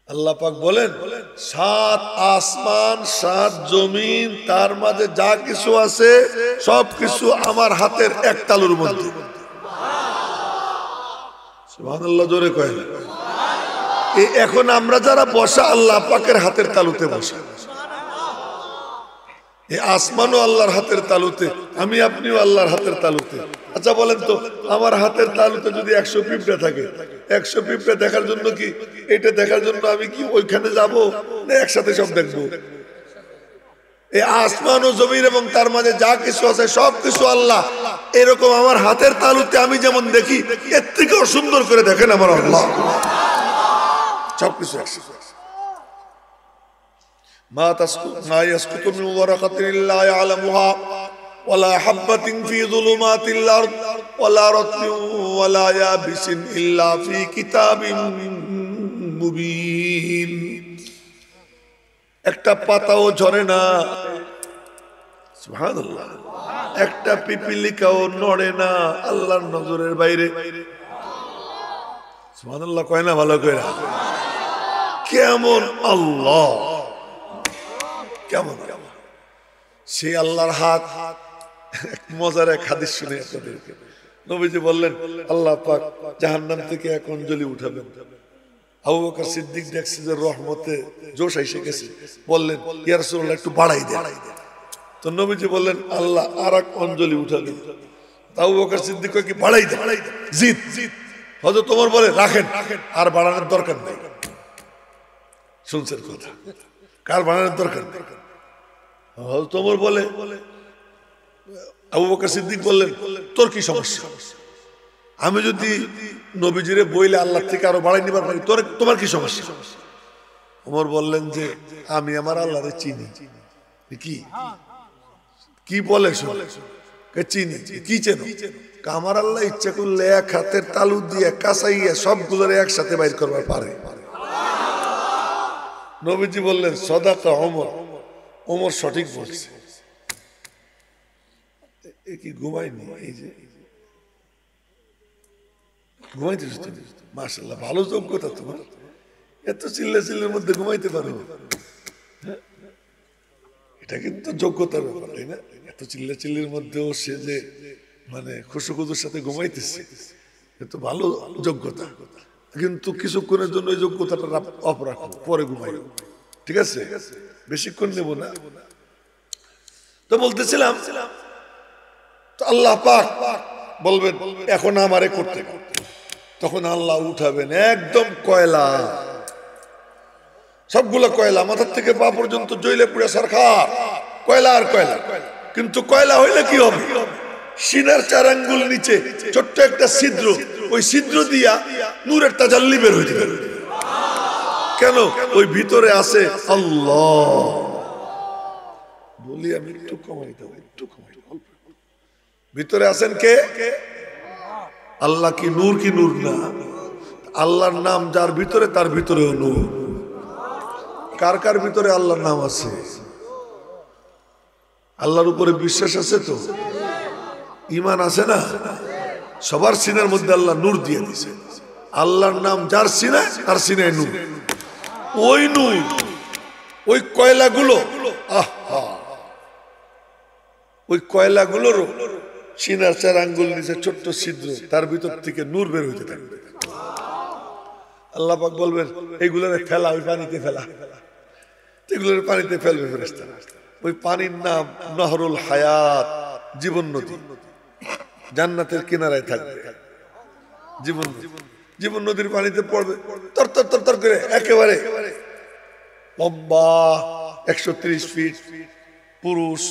আল্লাহ পাক বলেন, 7 আসমান 7 জমিন, তার মাঝে যা কিছু আছে সব কিছু আমার হাতের এক তালুর মধ্যে। সুবহানাল্লাহ, জোরে কয় না। এখন আমরা যারা বসা আল্লাহ পাকের হাতের তালুতে বসা, এই আসমানও আল্লাহর হাতের তালুতে, আমি আপনিও আল্লাহর হাতের তালুতে। আচ্ছা বলেন তো, আমার হাতের তালুতে যদি 100 পিঁপড়া থাকে, 100 পিঁপড়া দেখার জন্য কি, এটা দেখার জন্য আমি কি ওইখানে যাব না একসাথে সব দেখবো? এই আসমান ও জমিন এবং তার মাঝে যা কিছু আছে সব কিছু আল্লাহ এরকম আমার হাতের তালুতে আমি যেমন দেখি, এর থেকেও সুন্দর করে দেখেন আমার আল্লাহ সবকিছু। মা ইয়াসকুতু মিন ওয়ারাকাতিন ইল্লা ইয়ালামুহা ওয়ালা হাববাতিন ফি যুলুমাতিল আরদ ওয়ালা রাতবিন ওয়ালা ইয়াবিসিন ইল্লা ফি কিতাবিন মুবিন। একটা পাতাও ঝরে না, সুবহানাল্লাহ, একটা পিপিলিকাও নড়ে না আল্লাহর নজরের বাইরে। সুবহানাল্লাহ কয় না ভালো করে? কেমন আল্লাহ, কেমন সেই আল্লাহর হাত। মজার এক হাদিস শুনে আপনাদেরকে। নবীজি বললেন, আল্লাহ পাক জাহান্নাম থেকে এক অঞ্জলি উঠাবেন। আবু বকর সিদ্দিক দেখছে যে রহমতে জোশ এসে গেছে, বললেন, ইয়া রাসূলুল্লাহ একটু বাড়াই দেন। তো নবীজি বললেন, আল্লাহ আর এক অঞ্জলি উঠাবেন। আবু বকর সিদ্দিক কয়, কি বাড়াই দেন? জিদ। হযরত ওমর বলে, রাখেন, আর বাড়ানোর দরকার নেই। শুনছেন কথা? কার বাড়ানোর দরকার নেই। হযরত ওমর বলে, আবু বকর সিদ্দিক বললেন, তোর কি সমস্যা? আমি যদি নবীজিরে বইলে আল্লাহ থেকে আরো বাড়াই নিবার পারি, তোমার কি সমস্যা? ওমর বললেন যে, আমি আমার আল্লাহরে চিনি। কি কি বলে চিনি? কি চেন? আমার আল্লাহ ইচ্ছা করলে এক হাতের তালু দিয়ে কাঁচাইয়া সবগুলোর একসাথে বাইর করবার পারে। নবীজি বললেন, সদাকা ওমর, ওমর সঠিক বলছে। কি ঘুমাইনি? এই যে ঘুমাইতেছ তুমি, মাশাআল্লাহ, ভালো যোগ্যতা তোমার। এত চিল্লাচিল্লির মধ্যে ঘুমাইতে পারো, এটা কিন্তু যোগ্যতার ব্যাপার, তাই না? এত চিল্লাচিল্লির মধ্যেও সে যে মানে খুশুখুজুর সাথে ঘুমাইতেছে, এটা ভালো যোগ্যতা। কিন্তু কিছুক্ষণের জন্য এই যোগ্যতাটা অফ রাখো, পরে ঘুমাই, ঠিক আছে? বেশিক্ষণ নেব না। তো বলতেছিলাম, তো আল্লাহ পাক বলবেন, এখন আমারে করতে। তখন আল্লাহ উঠাবেন একদম কয়লা, সবগুলো কয়লা, মাথার থেকে পা পর্যন্ত জ্বলে পুড়ে সরকার, কয়লা আর কয়লা। কিন্তু কয়লা হইলে কি হবে? সিনার 4 আঙ্গুল নিচে ছোট্ট একটা ছিদ্র, ওই ছিদ্র দিয়া নূরের তাজাল্লি বের হইতে পারে। কেন? ওই ভিতরে আছে আল্লাহ। বলি আমি একটু কমাই দেবো, একটু কমাই দেবো। ভিতরে আছেন কে? আল্লাহ। কি নূর কি নূর না? আল্লাহর নাম যার ভিতরে, তার ভিতরেও নূর। কার কার ভিতরে আল্লাহর নাম আছে? আল্লাহর উপরে বিশ্বাস আছে তো? ঈমান আছে না? সবার সিনার মধ্যে আল্লাহ নূর দিয়ে দিয়েছে। আল্লাহর নাম যার সিনায়, তার সিনায় নূর। ওই নূর, ওই কয়লাগুলো, আহা, ওই কয়লাগুলোরও সিনার 4 আঙ্গুল নিচে ছোট্ট ছিদ্র, তার ভিতর থেকে নূর বের হইতে থাকবে। আল্লাহ পাক বলবেন, এইগুলোর ফেলা, ওই পানিতে ফেলা। এগুলোর পানিতে ফেলবে ফেরেশতারা। ওই পানির নাম নহরুল হায়াত, জীবন নদী। জান্নাতের কিনারায় থাকবে জীবন নদী। জীবন নদীর পানিতে পড়বে তর তর তর তর করে, একেবারে লম্বা 130 ফিট। পুরুষ,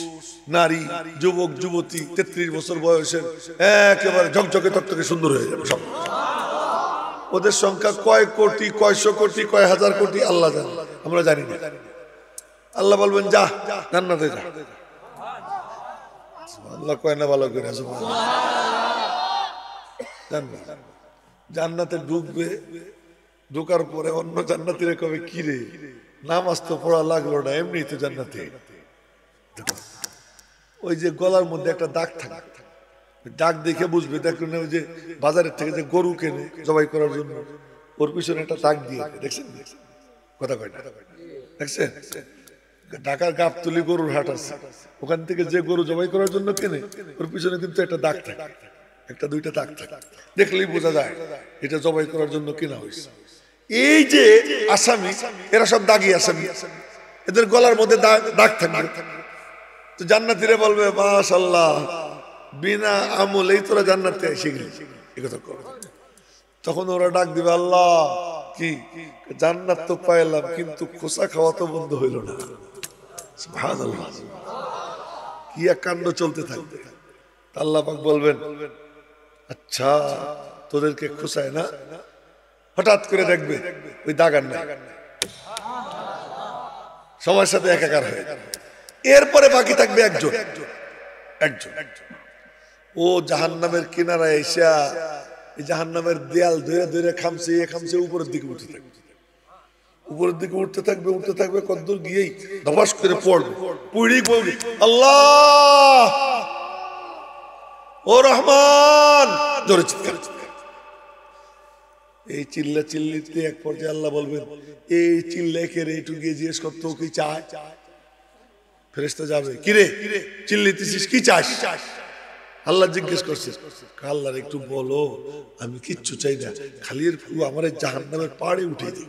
নারী, যুবক, যুবতী, 33 বছর বয়সের, একেবারে ঝকঝকে তকতকে সুন্দর হয়ে যাবে সব। ওদের সংখ্যা কয় কোটি, কয়শো কোটি, কয় হাজার কোটি, আল্লাহ জানে, আমরা জানি না। আল্লাহ বলবেন, যা জান্নাতে যা। আল্লাহ কয় না ভালো করে, জান্নাতে ঢুকবে। ঢোকার পরে অন্য জান্নাতীরা কবে, কি রে, নামাজ তো পড়া লাগলো না, এমনি তো জান্নাতে। ওই যে গলার মধ্যে একটা দাগ থাকে, দাগ দেখে বুঝবে। দেখুন, ওই যে বাজারের থেকে যে গরু কেনে জবাই করার জন্য, ওর পিছনে একটা দাগ দিয়ে, দেখছেন? কথা কয় না, দেখছেন? ঢাকার গাবতলী গরুর হাট আছে, ওখান থেকে যে গরু জবাই করার জন্য কেনে, ওর পিছনে কিন্তু একটা দাগ থাকে। একটা দুইটা দাগ থাকে, দেখলেই বোঝা যায় এটা জবাই করার জন্য কিনা হয়েছে। এই যে আসামি, এরা সব দাগি আসামি, এদের গলার মধ্যে দাগ থাকবে। তো জান্নাতীরা বলবে মাশাআল্লাহ, বিনা আমলেই তোরা জান্নাতে এসে গেলি, এই কথা করবে। তখন ওরা ডাক দিবে, আল্লাহ কি জান্নাত তো পাইলাম, কিন্তু খোসা খাওয়া তো বন্ধ হইল না। সুবহানাল্লাহ, কি এক কাণ্ড চলতে থাকবে। আল্লাহ পাক বলবেন, আচ্ছা তোদেরকে খোসায় না, হঠাৎ করে দেখবে ওই দাগার না, সময়ের সাথে একাকার হয়ে। এরপরে বাকি থাকবে একজন একজন। ও জাহান্নামের কিনারায় এসে এই জাহান্নামের দেয়াল ধরে ধরে খামছে খামছে উপরের দিকে উঠতে থাকবে, উপরের দিকে উঠতে থাকবে উঠতে থাকবে, কতদূর গিয়েই ধপাস করে পড়বে, পুড়ি পড়বে, আল্লাহ ও রহমান, জোরে চিৎকার। এই চিল্লা চিল্লিতে এক পর্যায়ে আল্লাহ বলবেন, এই চিল্লাকে রে একটু গিয়ে জিজ্ঞেস করতো কি চায়। ফেরেশতা যাবে, কিরে চিল্লিতেছিস, কি চাস? আল্লাহ জিজ্ঞেস করছে, আল্লাহর একটু বলো, আমি কিচ্ছু চাই না, খালি এর ফু আমার জাহান্নামের পাড়ে উঠে দিই,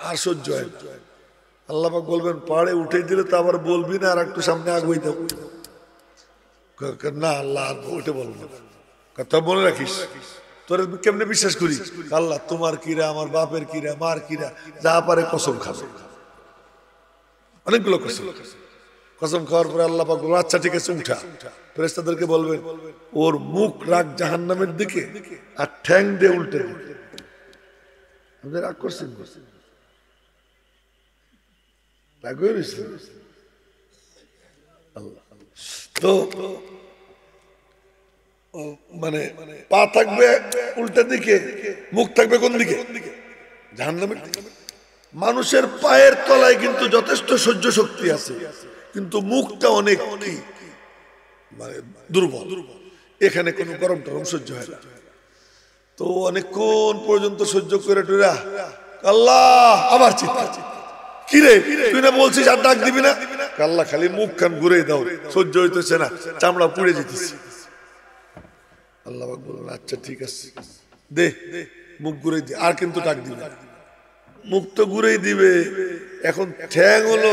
আর সহ্য হয় না। আল্লাহ পাক বলবেন, পাড়ে উঠে দিলে তো আবার বলবি না আর একটু সামনে আগুই দাও না। আল্লাহ উঠে বলবো, কথা মনে রাখিস, তোর কেমনে বিশ্বাস করি? আল্লাহ তোমার কিরা, আমার বাপের কিরা, মার কিরা, যা পারে কসম খাবে, অনেকগুলো কসম। কসম খাওয়ার পরে আল্লাহ পাক বলবেন, আচ্ছা ঠিক আছে উঠা। ফেরেশতাদেরকে বলবেন, ওর মুখ রাখ জাহান্নামের দিকে আর ঠ্যাং দিয়ে উল্টে দিকে। আপনি রাগ করছেন? রাগ হয়ে গেছে? তো মানে পা থাকবে উল্টা দিকে, মুখ থাকবে কোন দিকে? জাহান্নামের দিকে। মানুষের পায়ের তলায় কিন্তু যথেষ্ট সহ্য শক্তি আছে, কিন্তু মুখটা অনেক মানে দুর্বল, এখানে কোনো গরম টরম সহ্য হয় না। তো অনেকক্ষণ পর্যন্ত সহ্য করে টুরা আল্লাহ আবার চিৎকার, কিরে তুই না বলছিস আর ডাক দিবি না? আল্লাহ খালি মুখ খান ঘুরে দাও, সহ্য হইতেছে না, চামড়া পুড়ে যেতেছে। আল্লাহ বললেন, আচ্ছা ঠিক আছে দে, মুখ ঘুরে দি, আর কিন্তু ডাক দিবি না। মুখ তো ঘুরেই দিবে, এখন ঠ্যাং হলো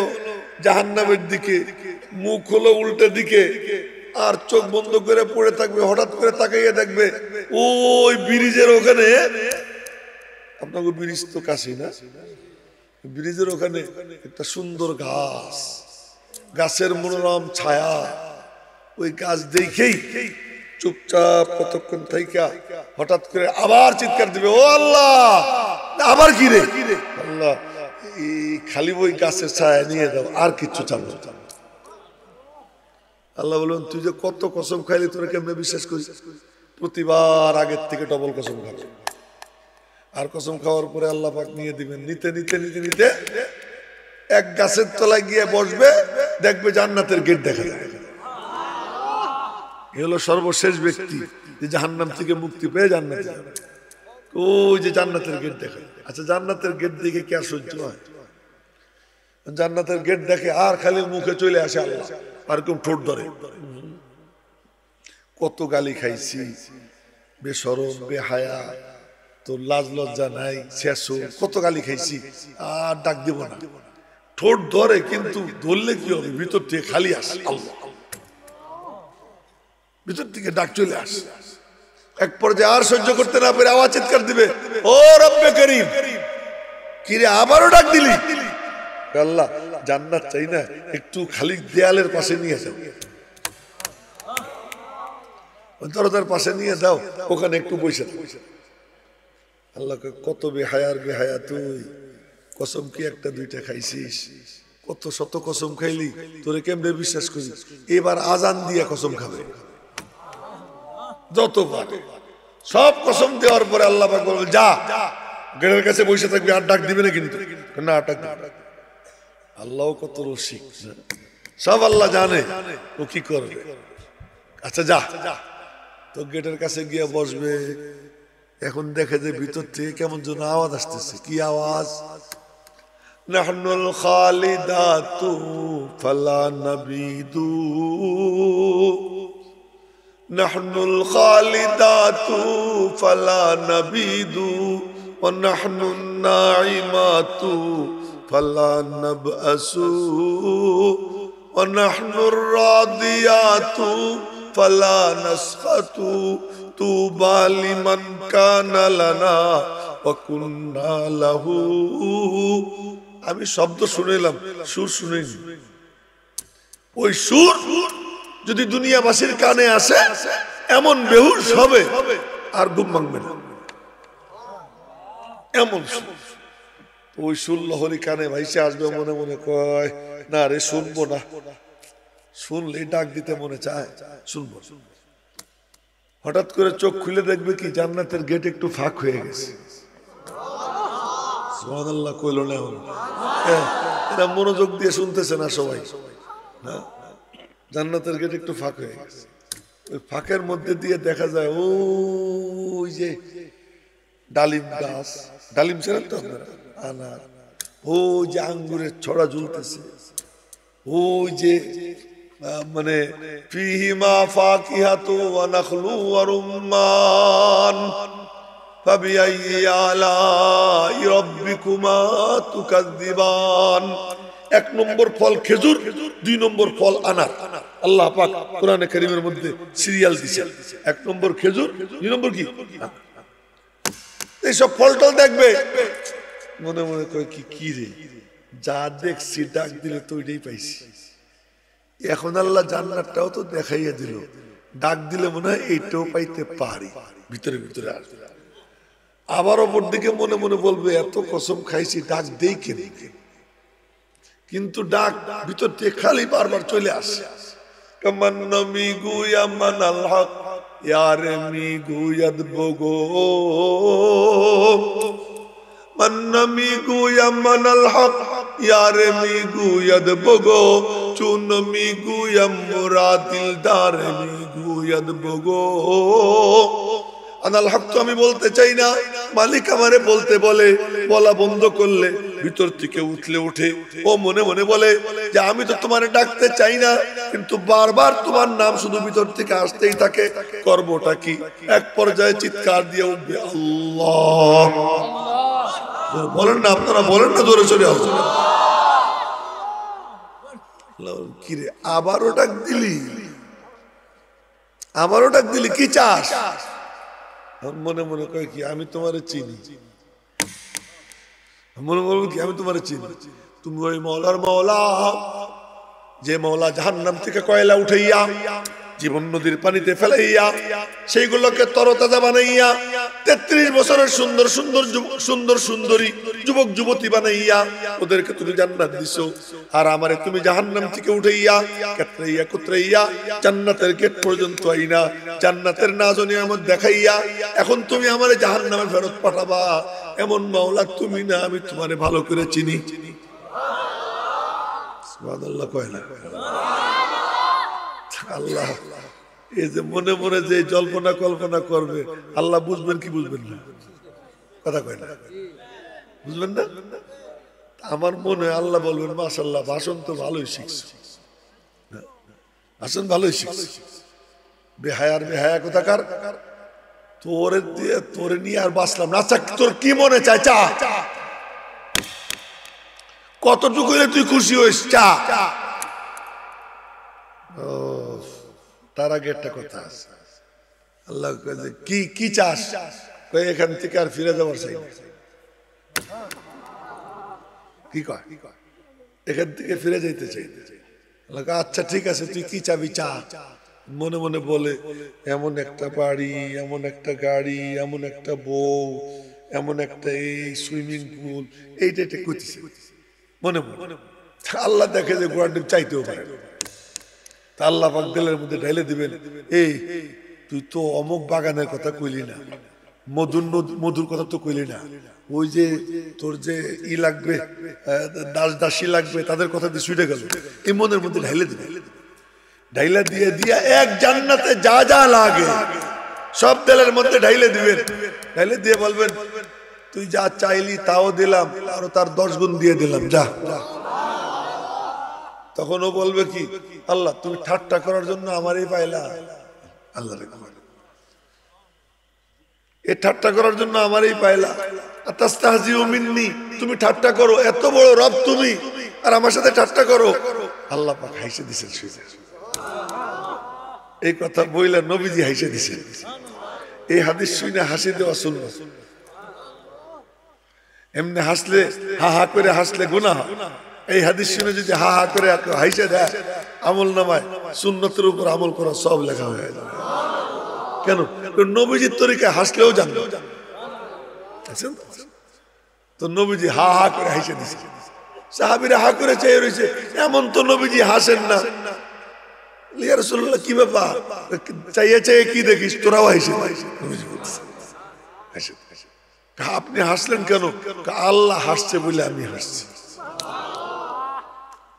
জাহান্নামের দিকে, মুখ হলো উল্টা দিকে, আর চোখ বন্ধ করে পড়ে থাকবে। হঠাৎ করে তাকাইয়া দেখবে ওই ব্রিজের ওখানে, আপনাকে ব্রিজ তো কাছে না, ব্রিজের ওখানে একটা সুন্দর গাছ, গাছের মনোরম ছায়া, ওই গাছ দেখেই চুপচাপ কতক্ষণ থাইকা হঠাৎ করে আবার চিৎকার দিবে, ও আল্লাহ আবার কি রে? আল্লাহ এই খালি ওই গাছের ছায়া নিয়ে দাও, আর কিচ্ছু চাবো। আল্লাহ বলুন, তুই যে কত কসম খাইলি, তোরা কেমনে বিশ্বাস করিস? প্রতিবার আগের থেকে ডবল কসম খাবে। আর কসম খাওয়ার পরে আল্লাহ পাক নিয়ে দিবেন, নিতে নিতে নিতে নিতে এক গাছের তলায় গিয়ে বসবে, দেখবে জান্নাতের গেট দেখা যায়। এ হলো সর্বশেষ ব্যক্তি যে জাহান্নাম থেকে মুক্তি পেয়ে জান্নাতে যাবে। ওই যে জান্নাতের গেট দেখে। আচ্ছা জান্নাতের গেট দেখে কি আর সহ্য হয়? জান্নাতের গেট দেখে আর খালি মুখে চলে আসে আল্লাহ, আর কেউ ঠোঁট ধরে। কত গালি খাইছি, বেশরম বেহায়া, তোর লাজ লজ্জা নাই, শেষো, কত গালি খাইছি, আর ডাক দিব না। ঠোঁট ধরে, কিন্তু ধরলে কি হবে? ভিতর থেকে খালি আসে আল্লাহ, ভিতর থেকে ডাক চলে আসে। এক পর্যায়ে আর সহ্য করতে না পেরে আওয়াজ চিৎকার দিবে, ও রব্বে করিম, কিরে আবারও ডাক দিলি? আল্লাহ জান্নাত চাই না, একটু খালি দেয়ালের পাশে নিয়ে যাও, দরজার পাশে নিয়ে যাও, ওখানে একটু বসে থাকো। আল্লাহ কত বেহায়ার বেহায়া তুই, কসম কি একটা দুইটা খাইছিস? কত শত কসম খাইলি, তোরে কেমনে বিশ্বাস করি? এবার আজান দিয়ে কসম খাবে যতবার। সব কসম দেওয়ার পরে আল্লাহ পাক বলবে, যা গেটের কাছে বসে থাকবি, আর ডাক দিবে না কিন্তু, না ডাক দিবে। আল্লাহ কত রসিক, সব আল্লাহ জানে ও কি করবে। আচ্ছা যা, তো গেটের কাছে গিয়ে বসবে। এখন দেখে যে ভিতর থেকে কেমন যেন আওয়াজ আসতেছে। কি আওয়াজ? নাহনুল খালিদাতু ফালা নাবিদু নাহনুল খালিদাতু ফালা নাবিদু ওয়া নাহনুন নাইমাতু ফালা নাবআসু ওয়া নাহনুর রাদিয়াতু ফালা নাসখাতু তুবা লিমান কানা লানা ওয়া কুন্না লাহু। আমি শব্দ শুনেলাম, সুর শুনিনি। ওই সুর যদি দুনিয়াবাসীর কানে আসে এমন বেহুশ হবে আর ঘুম ভাঙবে না, এমন সুর। ওই সুর লহরি কানে ভাইসে আসবে, মনে মনে কয় না রে শুনবো না, শুনলে ডাক দিতে মনে চায়, শুনবো। হঠাৎ করে চোখ খুলে দেখবে কি জান্নাতের গেট একটু ফাঁক হয়ে গেছে। সুবহানাল্লাহ কইল না, এরা মনোযোগ দিয়ে শুনতেছে না সবাই। জান্নাতের গেট একটু ফাঁক হয়ে গেছে, ওই ফাঁকের মধ্যে দিয়ে দেখা যায় ওই যে ডালিম গাছ, ডালিম ছিলেন তো আপনারা, আনার, ওই যে আঙ্গুরের ছড়া ঝুলতেছে, ওই যে মানে ফিহিমা ফাকিহাতু ওয়া নাখলু ওয়া রুম্মান ফাবিআইয়ি আলাই রাব্বিকুমা তুকাযযিবান। এক নম্বর ফল খেজুর, দুই নম্বর ফল আনার। আল্লাহ পাক কোরআনে কারীমের মধ্যে সিরিয়াল দিয়েছেন, এক নম্বর খেজুর, দুই নম্বর কি এইসব ফলটল দেখবে, মনে মনে কয় কি রে, যা দেখছি ডাক দিলে তো ওইটাই পাইছি। এখন আল্লাহ জান্নাতটাও তো দেখাইয়া দিল, ডাক দিলে মনে হয় এইটাও পাইতে পারি, ভিতরে ভিতরে আসবে। আবার অপর দিকে মনে মনে বলবে এত কসম খাইছি ডাক দেই কেন, কিন্তু ডাক ভিতর থেকে খালি বারবার চলে আসে। কামান্নামি গুয়া মানাল হক ইয়ারে মি গুয়াদ বগো, মান্নামি গুয়া মানাল হক ইয়ারে মি গুয়াদ বগো, চুনমি গুয়া মুরাদিল দারে মি গুয়াদ বগো। আনাল হক তো আমি বলতে চাই না, মালিক আমারে বলতে বলে, বলা বন্ধ করলে ভিতর থেকে উঠলে উঠে ও মনে মনে বলে যে আমি তো তোমারে ডাকতে চাই না, কিন্তু বারবার তোমার নাম শুধু ভিতর থেকে আসতেই থাকে, করবোটা কি? এক পর্যায়ে চিৎকার দিয়ে উঠবে আল্লাহ। বলেন না আপনারা, বলেন না জোরে চলে আসবে। কিরে আবারও ডাক দিলি, আবারও ডাক দিলি, কি চাস? মনে মনে কয় কি আমি তোমারে চিনি, মনে মনে কি আমি তোমারে চিনি, তুমি ওই মৌলার মৌলা, যে মৌলা জাহান্নাম থেকে কয়লা উঠাইয়া জীবন নদীর পানিতে ফেলাইয়া সেইগুলোকে তরতাজা বানাইয়া 33 বছরের সুন্দর সুন্দর সুন্দর সুন্দরী যুবক যুবতী বানাইয়া ওদেরকে তুমি জান্নাত দিছো, আর আমারে তুমি জাহান্নাম থেকে উঠাইয়া কাতরাইয়া কুতরাইয়া জান্নাতের গেট পর্যন্ত আইনা জান্নাতের নাজ ও নিয়ামত দেখাইয়া এখন তুমি আমারে জাহান্নামে ফেরত পাঠাবা, এমন মাওলা তুমি না, আমি তোমারে ভালো করে চিনি। সুবহানাল্লাহ কয় না? আল্লাহ এই যে মনে মনে যে জল্পনা কল্পনা করবে, আল্লাহ বুঝবেন কি বুঝবেন না? কথা কয় না, বুঝবেন না? আমার মনে আল্লাহ বলবেন মাশাআল্লাহ ভাষণ তো ভালোই শিখছো, ভাষণ ভালোই শিখছো, বেহায়ার বেহায়া কোথাকার, তোরে দিয়ে তোরে নিয়ে আর বাঁচলাম না। আচ্ছা তোর কি মনে চায় চা, কতটুকু তুই খুশি হইস চা? তার আগে একটা কথা আছে, আল্লাহ কি কি চাস? এখান থেকে আর ফিরে যাওয়ার চাই না। কি কয়? এখান থেকে ফিরে যাইতে চাই। আচ্ছা ঠিক আছে, তুই কি চাবি চা? মনে মনে বলে এমন একটা বাড়ি, এমন একটা গাড়ি, এমন একটা বউ, এমন একটা এই সুইমিং পুল, এইটা করতেছে মনে মনে। আল্লাহ দেখে যে গোড়ার ডিম চাইতেও পারে, আল্লাহ পাক দিলের মধ্যে ঢেলে দিবেন, এই তুই তো অমুক বাগানের কথা কইলি না, মধুর কথা তো কইলি না, ওই যে তোর যে ই লাগবে দাস দাসী লাগবে তাদের কথা দিয়ে ছুটে গেল, এই মনের মধ্যে ঢেলে দিবে। ঢাইলা দিয়ে দিয়া এক জান্নাতে যা যা লাগে সব দিলের মধ্যে ঢাইলে দিবেন। ঢাইলে দিয়ে বলবেন তুই যা চাইলি তাও দিলাম, আরো তার 10 গুণ দিয়ে দিলাম, যা। তখন ও বলবে কি, আল্লাহ তুমি ঠাট্টা করার জন্য আমারই পাইলা, আল্লাহ এ ঠাট্টা করার জন্য আমারই পায়লা আতাস্তাহজিউ মিন্নি, তুমি ঠাট্টা করো, এত বড় রব তুমি আর আমার সাথে ঠাট্টা করো। আল্লাহ পাক হাসে দিছেন। এই কথা বইলা নবীজি হাসে দিছেন। এই হাদিস শুনে হাসি দেওয়া সুন্নাত। এমনি হাসলে হা হা করে হাসলে গুনাহ। এই হাদিস শুনে যদি হা হা করে হাসে দেয় আমল নামায় সুন্নতের উপর আমল করা সব লেখা হয়ে যাবে। কেন? নবীজির তরিকায় হাসলেও জানবে। তো নবীজি হা হা করে হাসে দিছে, সাহাবীরা হা করে চেয়ে রয়েছে। এমন তো নবীজি হাসেন না। ইয়া রাসূলুল্লাহ কি ব্যাপার, চাইয়ে চাইয়ে কি দেখিস, তোরাও হাসে? নবীজি বলছে আপনি হাসলেন কেন? আল্লাহ হাসছে বলে আমি হাসছি।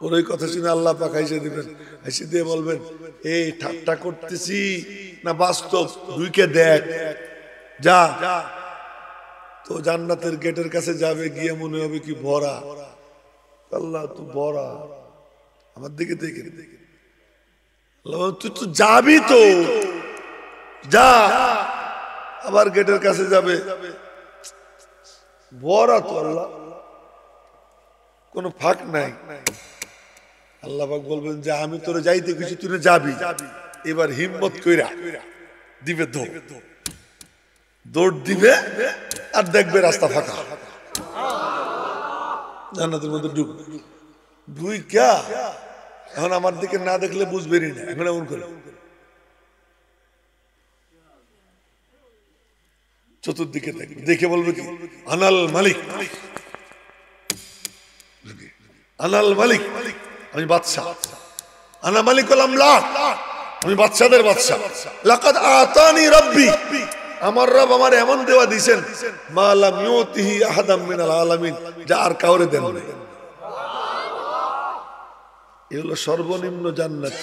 ওর ওই কথা শুনে আল্লাহ পাক হাসে দিবেন। হাসি দিয়ে বলবেন এই ঠাট্টা করতেছি না বাস্তব, দুইকে দেখ। যা তো জান্নাতের গেটের কাছে যাবে, গিয়ে মনে হবে কি ভরা। আল্লাহ তো ভরা, আমার দিকে দেখে তুই তো যাবি, তো যা। আবার গেটের কাছে যাবে, ভরা তো। আল্লাহ কোনো ফাঁক নাই। আল্লাহ পাক বলবেন যে আমি তোরে যাইতে কিছু, তুই যাবি। এবার হিম্মত কইরা দিবে দৌড় দিবে আর দেখবে রাস্তা ফাঁকা, জান্নাতের মধ্যে ঢুই ক্যা। এখন আমার দিকে না দেখলে বুঝবেরই না। এখন এমন করে চতুর্দিকে দেখে বলবে কি আনাল মালিক, আনাল মালিক, আমি বাদশাহ। আনা মালিকুল আমলাক, আমি বাদশাদের বাদশাহ। লাকাদ আতানি রাব্বি, আমার রব আমার এমন দেওয়া দিবেন মা লাম ইউতিহি আহাদাম মিনাল আলামিন, যা আর কাউরে দেন নাই। এই হলো সর্বনিম্ন জান্নাত।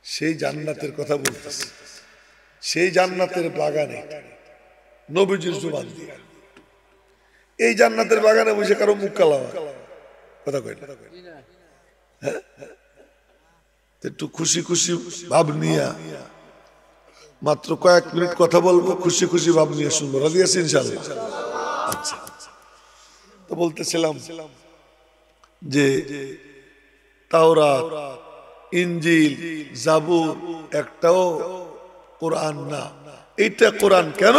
সেই জান্নাতের কথা বলতেছি, সেই জান্নাতের বাগানে নবীজির জুবান দিয়ে। এই জান্নাতের বাগানে বসে কারো মুখ কালা কথা কই না, একটু খুশি খুশি ভাব নিয়া মাত্র কয়েক মিনিট কথা বলবো, খুশি খুশি ভাব নিয়ে শুনবো। রাজি আছি ইনশাআল্লাহ? আচ্ছা, তো বলতেছিলাম যে তাওরাত, ইনজিল, জাবুর একটাও কোরআন না। এইটা কোরআন কেন?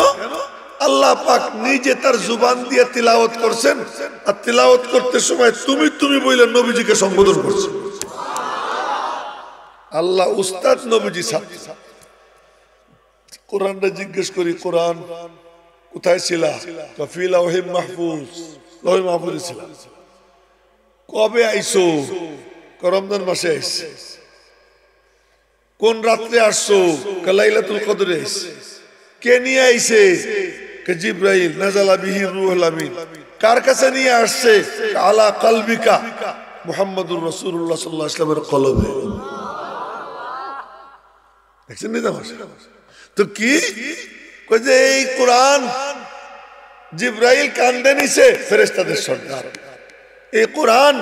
আল্লাহ পাক নিজে তার জুবান দিয়ে তিলাওয়াত করছেন, আর তিলাওয়াত করতে সময় তুমি বলে নবীজিকে সম্বোধন করছেন। আল্লাহ উস্তাদ, নবীজি ছাত্র। কোরআনটা জিজ্ঞেস করি, কোরআন কোথায় ছিল? ফি লাওহিম মাহফুজ, লাওহে মাহফুজে ছিল। কবে আইছো? রমজান মাসে আইছে। কোন রাত্রে আসছো? লাইলাতুল কদরে আইছে। কে নিয়ে আইছে? জিবরাইল, নাযালা বিহি রূহুল আমিন। কার কাছে নিয়ে আসছে? আলা কলবিকা মুহাম্মাদুর রাসূলুল্লাহ সাল্লাল্লাহু আলাইহি ওয়াসাল্লামের কলবে। দেখছেন না? তো কি কই যে এই কোরআন জিবরাইল কান্দে নিছে, ফেরেশতাদের সর্দার। এই কোরআন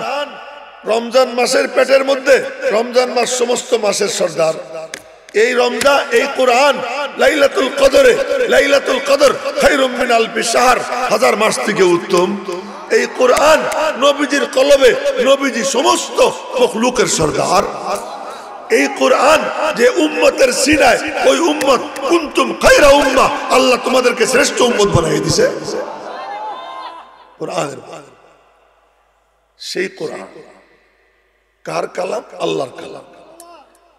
রমজান মাসের পেটের মধ্যে, রমজান মাস সমস্ত মাসের সর্দার। এই রমজান, এই কোরআন লাইলাতুল কদরে, লাইলাতুল কদর খায়রুম মিন আলফি শাহর, হাজার মাস থেকে উত্তম। এই কোরআন নবীজির কলবে, নবীজি সমস্ত মখলুকের সর্দার। এই কোরআন যে উম্মতের সিনায়, ওই উম্মত কুনতুম খায়রা উম্মাহ, আল্লাহ তোমাদেরকে শ্রেষ্ঠ উম্মত বানিয়ে দিয়েছে কোরআনের। সেই কোরআন কার কালাম? আল্লাহর কালাম।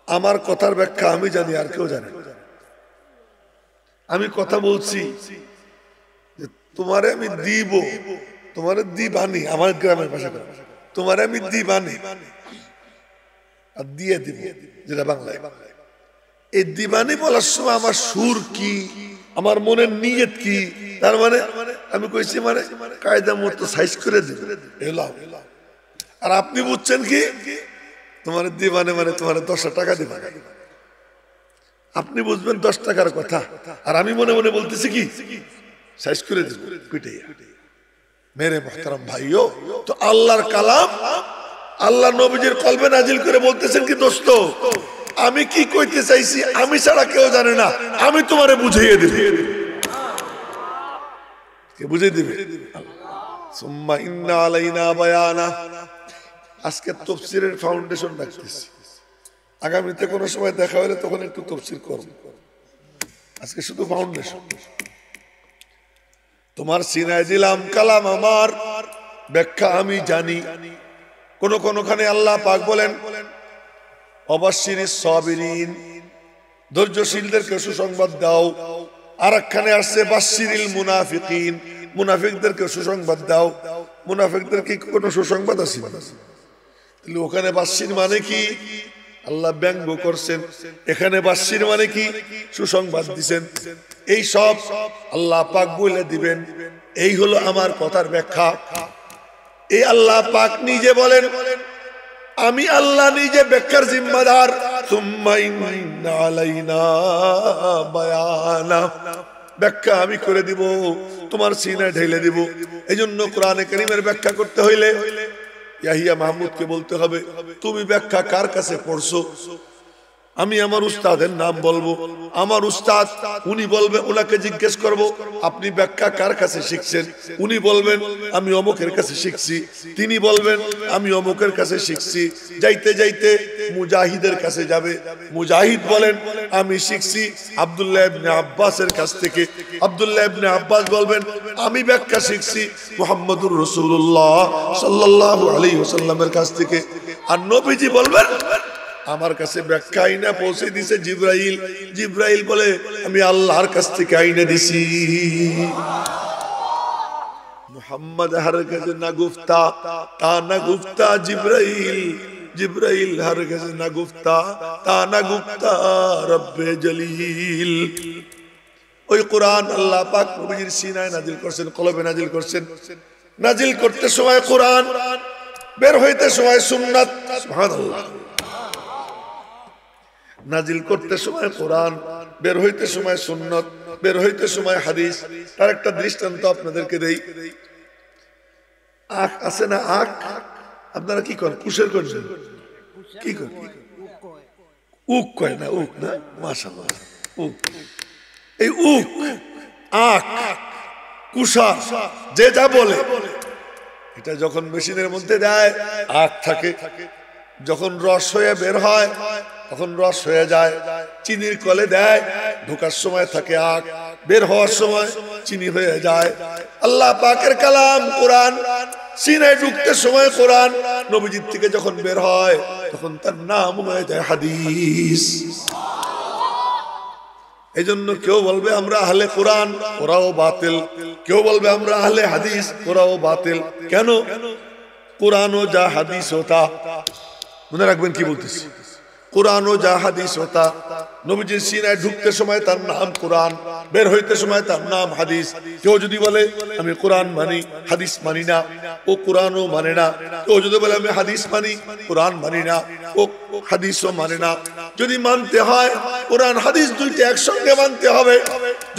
আমার কথার ব্যাখ্যা আমি জানি, আর কেউ জানে। আমি কথা বলছি যে তোমারে আমি দিব, তোমারে দিবানি, আমার গ্রামের ভাষা, তোমারে আমি দিবানি আর দিয়ে দিব, যেটা বাংলায়। এই দিবানি বলার সময় আমার সুর কি, আমার মনের নিয়ত কি, তার মানে আমি কইছি মানে কায়দা মতো সাইজ করে দিব। আর আপনি বুঝছেন কি তোমার দিবানে মানে তোমার 10 টাকা দিবা। আপনি বুঝবেন 10 টাকার কথা, আর আমি মনে মনে বলতেছি কি সাইজ করে দিব পিটাইয়া। মেরে মুহতারাম ভাইও, তো আল্লাহর কালাম আল্লাহ নবীজির কলবে নাজিল করে বলতেছেন কি দোস্ত আমি কি কইতে চাইছি আমি ছাড়া কেউ জানে না, আমি তোমারে বুঝিয়ে দেব। কে বুঝিয়ে দিবে? সুম্মা ইন্না আলাইনা বায়ানা। আজকে তাফসীরের ফাউন্ডেশন রাখতেছি, আগামীতে কোনো সময় দেখা হলে তখন একটু তাফসীর করব। আজকে শুধু ফাউন্ডেশন। তোমার সিনায় দিলাম কালাম আমার, ব্যাখ্যা আমি জানি। কোনখানে আল্লাহ পাক বলেন অবাশশিরিস সাবিরিন, ধৈর্যশীলদেরকে সুসংবাদ দাও। আর একখানে আসছে বাশশিরিল মুনাফিকিন, মুনাফিকদেরকে সুসংবাদ দাও। মুনাফিকদের কি কোনো সুসংবাদ আছে? তাহলে ওখানে বাশশির মানে কি? আল্লাহ ব্যঙ্গ করছেন। এখানে বাশশির মানে কি? সুসংবাদ দিবেন। এই সব আল্লাহ পাক বলে দিবেন। এই হলো আমার কথার ব্যাখ্যা। এই আল্লাহ পাক নিজে বলেন, আমি আল্লাহ নিজে ব্যাখ্যার জিম্মাদার। সুম্মা ইন্না আলাইনা বায়ানা, ব্যাখ্যা আমি করে দিব, তোমার সিনায় ঢেলে দিব। এই জন্য কোরআনে কারীমের ব্যাখ্যা করতে হইলে ইয়াহিয়া মাহমুদকে বলতে হবে, তুমি ব্যাখ্যা কার কাছে পড়ছো? আমি আমার উস্তাদের নাম বলবো, আমার উস্তাদ উনি বলবেন, ওনাকে জিজ্ঞেস করব আপনি ব্যাখ্যা কার কাছে শিখছেন? উনি বলবেন আমি অমুকের কাছে শিখছি। তিনি বলবেন আমি অমুকের কাছে শিখছি। যাইতে যাইতে মুজাহিদের কাছে যাবে, মুজাহিদ বলেন আমি শিখছি আব্দুল্লাহ ইবনে আব্বাসের কাছ থেকে। আব্দুল্লাহ ইবনে আব্বাস বলবেন আমি ব্যাখ্যা শিখছি মুহাম্মদুর রাসূলুল্লাহ সাল্লাল্লাহু আলাইহি ওয়াসাল্লামের কাছ থেকে। আর নবীজি বলবেন আমার কাছে ব্যাখ্যা আইনা পৌঁছে দিছে জিবরাইল। জিবরাইল বলে আমি আল্লাহর কাছ থেকে আইনা দিছি। মুহাম্মদ হরগিজ না গুফতা তা না গুফতা জিবরাইল, জিবরাইল হরগিজ না গুফতা তা না গুফতা রব্বে জলিল। ওই কোরআন আল্লাহ পাক নবীর সিনায় নাজিল করছেন, কলবে নাজিল করছেন। নাজিল করতে সময় কোরআন, বের হইতে সময় সুন্নাত। সুবহানাল্লাহ। নাজিল করতে সময় কোরআন, বের হইতে সময় সুন্নাত, বের হইতে সময় হাদিস। তার একটা দৃষ্টান্ত আপনাদেরকে দেই। আখ আছে না, আখ আপনারা কি করেন? কুশের করছেন কি করেন? উক কয় না, উক না, মাশাআল্লাহ উক। এই উক, আখ, কুশা যে যা বলে, এটা যখন মেশিনের মধ্যে দেয় আখ থাকে, যখন রস হয়ে বের হয় তখন রস হয়ে যায়। চিনির কলে দেয়, ঢোকার সময় থাকে আখ, বের হওয়ার সময় চিনি হয়ে যায়। আল্লাহ পাকের কালাম কোরআন, সিনায় ঢুকতে সময় কোরআন, নবীজির থেকে যখন বের হয় তখন তার নাম হয়ে যায় হাদিস। এই জন্য কেউ বলবে আমরা আহলে কোরআন, ওরাও বাতিল। কেউ বলবে আমরা আহলে হাদিস, ওরাও বাতিল। কেন? কোরআন ও যা হাদিস হোতা, মনে রাখবেন কি বলতেছি, কোরআন ও যা হাদিস হোতা। নবীজির সিনায় ঢুকতে সময় তার নাম কোরআন, বের হইতে সময় তার নাম হাদিস। কেউ যদি বলে আমি কোরআন মানি হাদিস মানি না, ও কোরআনও মানে না। কেউ যদি বলে আমি হাদিস মানি কোরআন মানি না, ও হাদিসও মানে না। যদি মানতে হয় কোরআন হাদিস দুইটা একসঙ্গে মানতে হবে।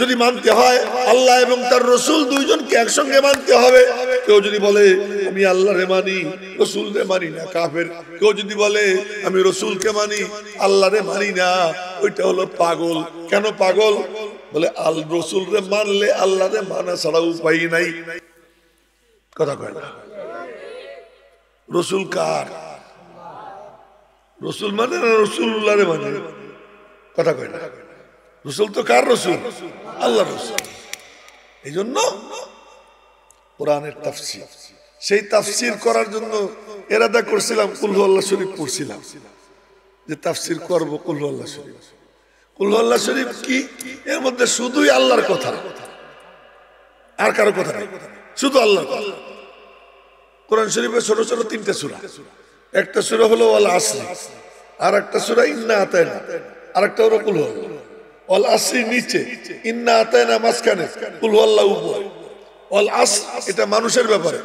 যদি মানতে হয় আল্লাহ এবং তার রসুল দুইজনকে একসঙ্গে মানতে হবে। কেউ যদি বলে আমি আল্লাহরে মানি রসুলরে মানি না, কাফের। কেউ যদি বলে আমি রসুলকে মানি আল্লাহরে মানি না, ওইটা হলো পাগল। কেন পাগল? বলে আল রসুলরে মানলে আল্লাহরে মানা ছাড়া উপায় নাই। কথা কয় না? রসুল কার? রসুল মানে না রসুল্লাহরে মানে? কথা কয় না? রসুল তো কার রসুল? আল্লাহ রসুল। এই জন্য কোরআনের তাফসীর, সেই তাফসীর করার জন্য ইরাদা করছিলাম, কুল হুয়াল্লাহ শরীফ পড়ছিলাম, যে তাফসীর করব কুল হুয়াল্লাহ শরীফ। কুল হুয়াল্লাহ শরীফ কি? এর মধ্যে শুধুই আল্লাহর কথা, আর কারো কথা নেই, শুধু আল্লাহর কথা। কোরআন শরীফে ছোট ছোট তিনটা সূরা। একটা সূরা হলো ওয়াল আসর, আর একটা সূরা ইন্না আতাইনা, আর একটা হলো কুল হুয়াল্লাহ। ওয়াল আসরি নিচে, ইন্না আতাইনা মাঝখানে, কুল হুয়াল্লাহ উপরে। ওয়াল আসর এটা মানুষের ব্যাপারে,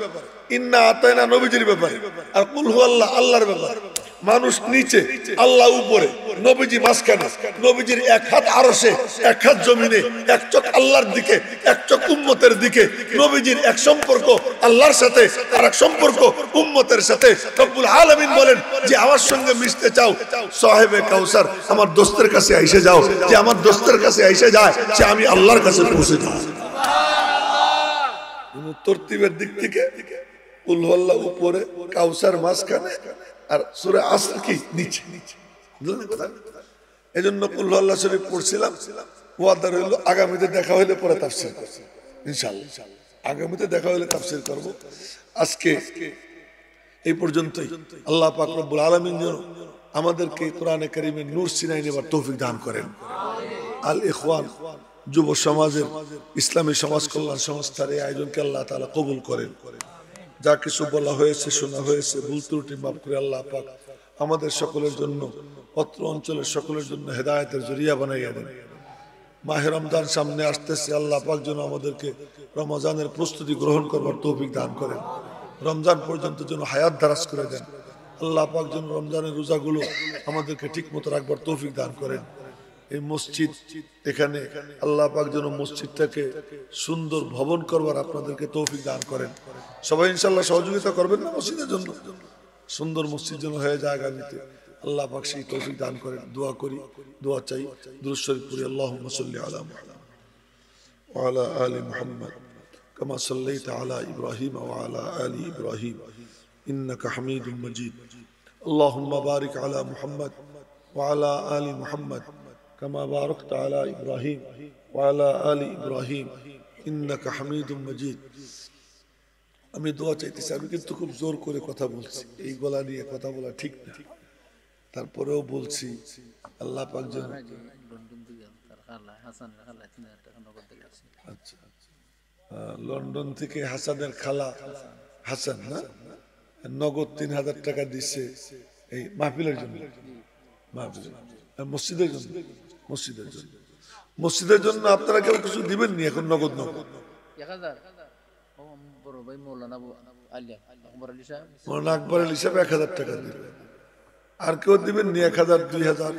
ইন্না আতাইনা নবীজির ব্যাপারে, আর কুল হুয়াল্লাহ আল্লাহর ব্যাপারে। মানুষ নিচে, আল্লাহ উপরে, নবীজি মাঝখানে, নবীজির এক হাত আরশে, এক হাত জমিনে, এক চোখ আল্লাহর দিকে, এক চোখ উম্মতের দিকে। নবীজির এক সম্পর্ক আল্লাহর সাথে, আর এক সম্পর্ক উম্মতের সাথে। রব্বুল আলামিন বলেন যে আমার সঙ্গে মিশতে চাও, সাহেবে কাউসার আমার দোস্তের কাছে আইসে যাও। যে আমার দোস্তের কাছে আইসে যায় সে আমি আল্লাহর কাছে পৌঁছে যায়। তরতিবের দিক থেকে কুল হুয়াল্লাহ উপরে, কাউসার মাঝখানে, আর সূরা আসর কি নিচে। বুঝলেন কথা? এজন্য কুল হুয়াল্লাহ শরীফ পড়ছিলাম, ওয়াদা রইল আগামীতে দেখা হইলে পরে তাফসীর করব ইনশাআল্লাহ। আগামীতে দেখা হইলে তাফসীর করব। আজকে এই পর্যন্তই। আল্লাহ পাক রব্বুল আলামিন যেন আমাদেরকে কোরআনে কারীমের নূর ছিনাই নেবার তৌফিক দান করেন। আল ইখওয়ান যুব সমাজের ইসলামী সমাজ কল্যাণ সংস্থার এই আয়োজনকে আল্লাহ তাআলা কবুল করেন। যা কিছু বলা হয়েছে, শোনা হয়েছে, ভুল ত্রুটি মাফ করে আল্লাহ পাক আমাদের সকলের জন্য, অত্র অঞ্চলের সকলের জন্য হেদায়েতের জরিয়া বানাইয়া দেন। মাহে রমজান সামনে আসতেছে, আল্লাহ পাক যেন আমাদেরকে রমজানের প্রস্তুতি গ্রহণ করবার তৌফিক দান করেন। রমজান পর্যন্ত যেন হায়াত দারাজ করে দেন। আল্লাহ পাক যেন রমজানের রোজাগুলো আমাদেরকে ঠিক মতো রাখবার তৌফিক দান করেন। এই মসজিদ, এখানে আল্লাহ পাক যেন মসজিদটাকে সুন্দর ভবন করবার আপনাদেরকে তৌফিক দান করেন। সবাই ইনশাআল্লাহ সহযোগিতা করবেন না মসজিদের জন্য? সুন্দর মসজিদ যেন হয়ে যায় আগামীতে, আল্লাহ পাক সেই তৌফিক দান করেন। দোয়া করি, দোয়া চাই, দুরূদ শরীফ পড়ি। আল্লাহুম্মা সাল্লি আলা মুহাম্মাদ ওয়া আলা আলি মুহাম্মাদ কামা সাল্লাইতা আলা ইব্রাহিম ওয়া আলা আলি ইব্রাহিম ইন্নাকা হামিদুম মাজিদ। আল্লাহুম্মা বারিক আলা মুহাম্মাদ ওয়া আলা আলি মুহাম্মাদ কামা বারাকতা আলা ইব্রাহিম ওয়া আলা আলি ইব্রাহিম ইন্নাকা হামিদুম মাজিদ। আমি দোয়া চাইতেছি, আমি কিন্তু খুব জোর করে কথা বলছি, এই গলা নিয়ে কথা বলা ঠিক না, তারপরেও বলছি আল্লাহ পাক যেন। আচ্ছা, লন্ডন থেকে হাসানের খালা, হাসান না, নগদ ৩,০০০ টাকা দিচ্ছে এই মাহফিলের জন্য, মসজিদের জন্য, মসজিদের জন্য, মসজিদের জন্য। আপনারা কেউ কিছু দিবেন নি এখন? নগদ নগদ মৌলানা আকবর আলী সাহেব ১,০০০ টাকা দিবেন। আর কেউ দিবেন নি ১,০০০, ২,০০০?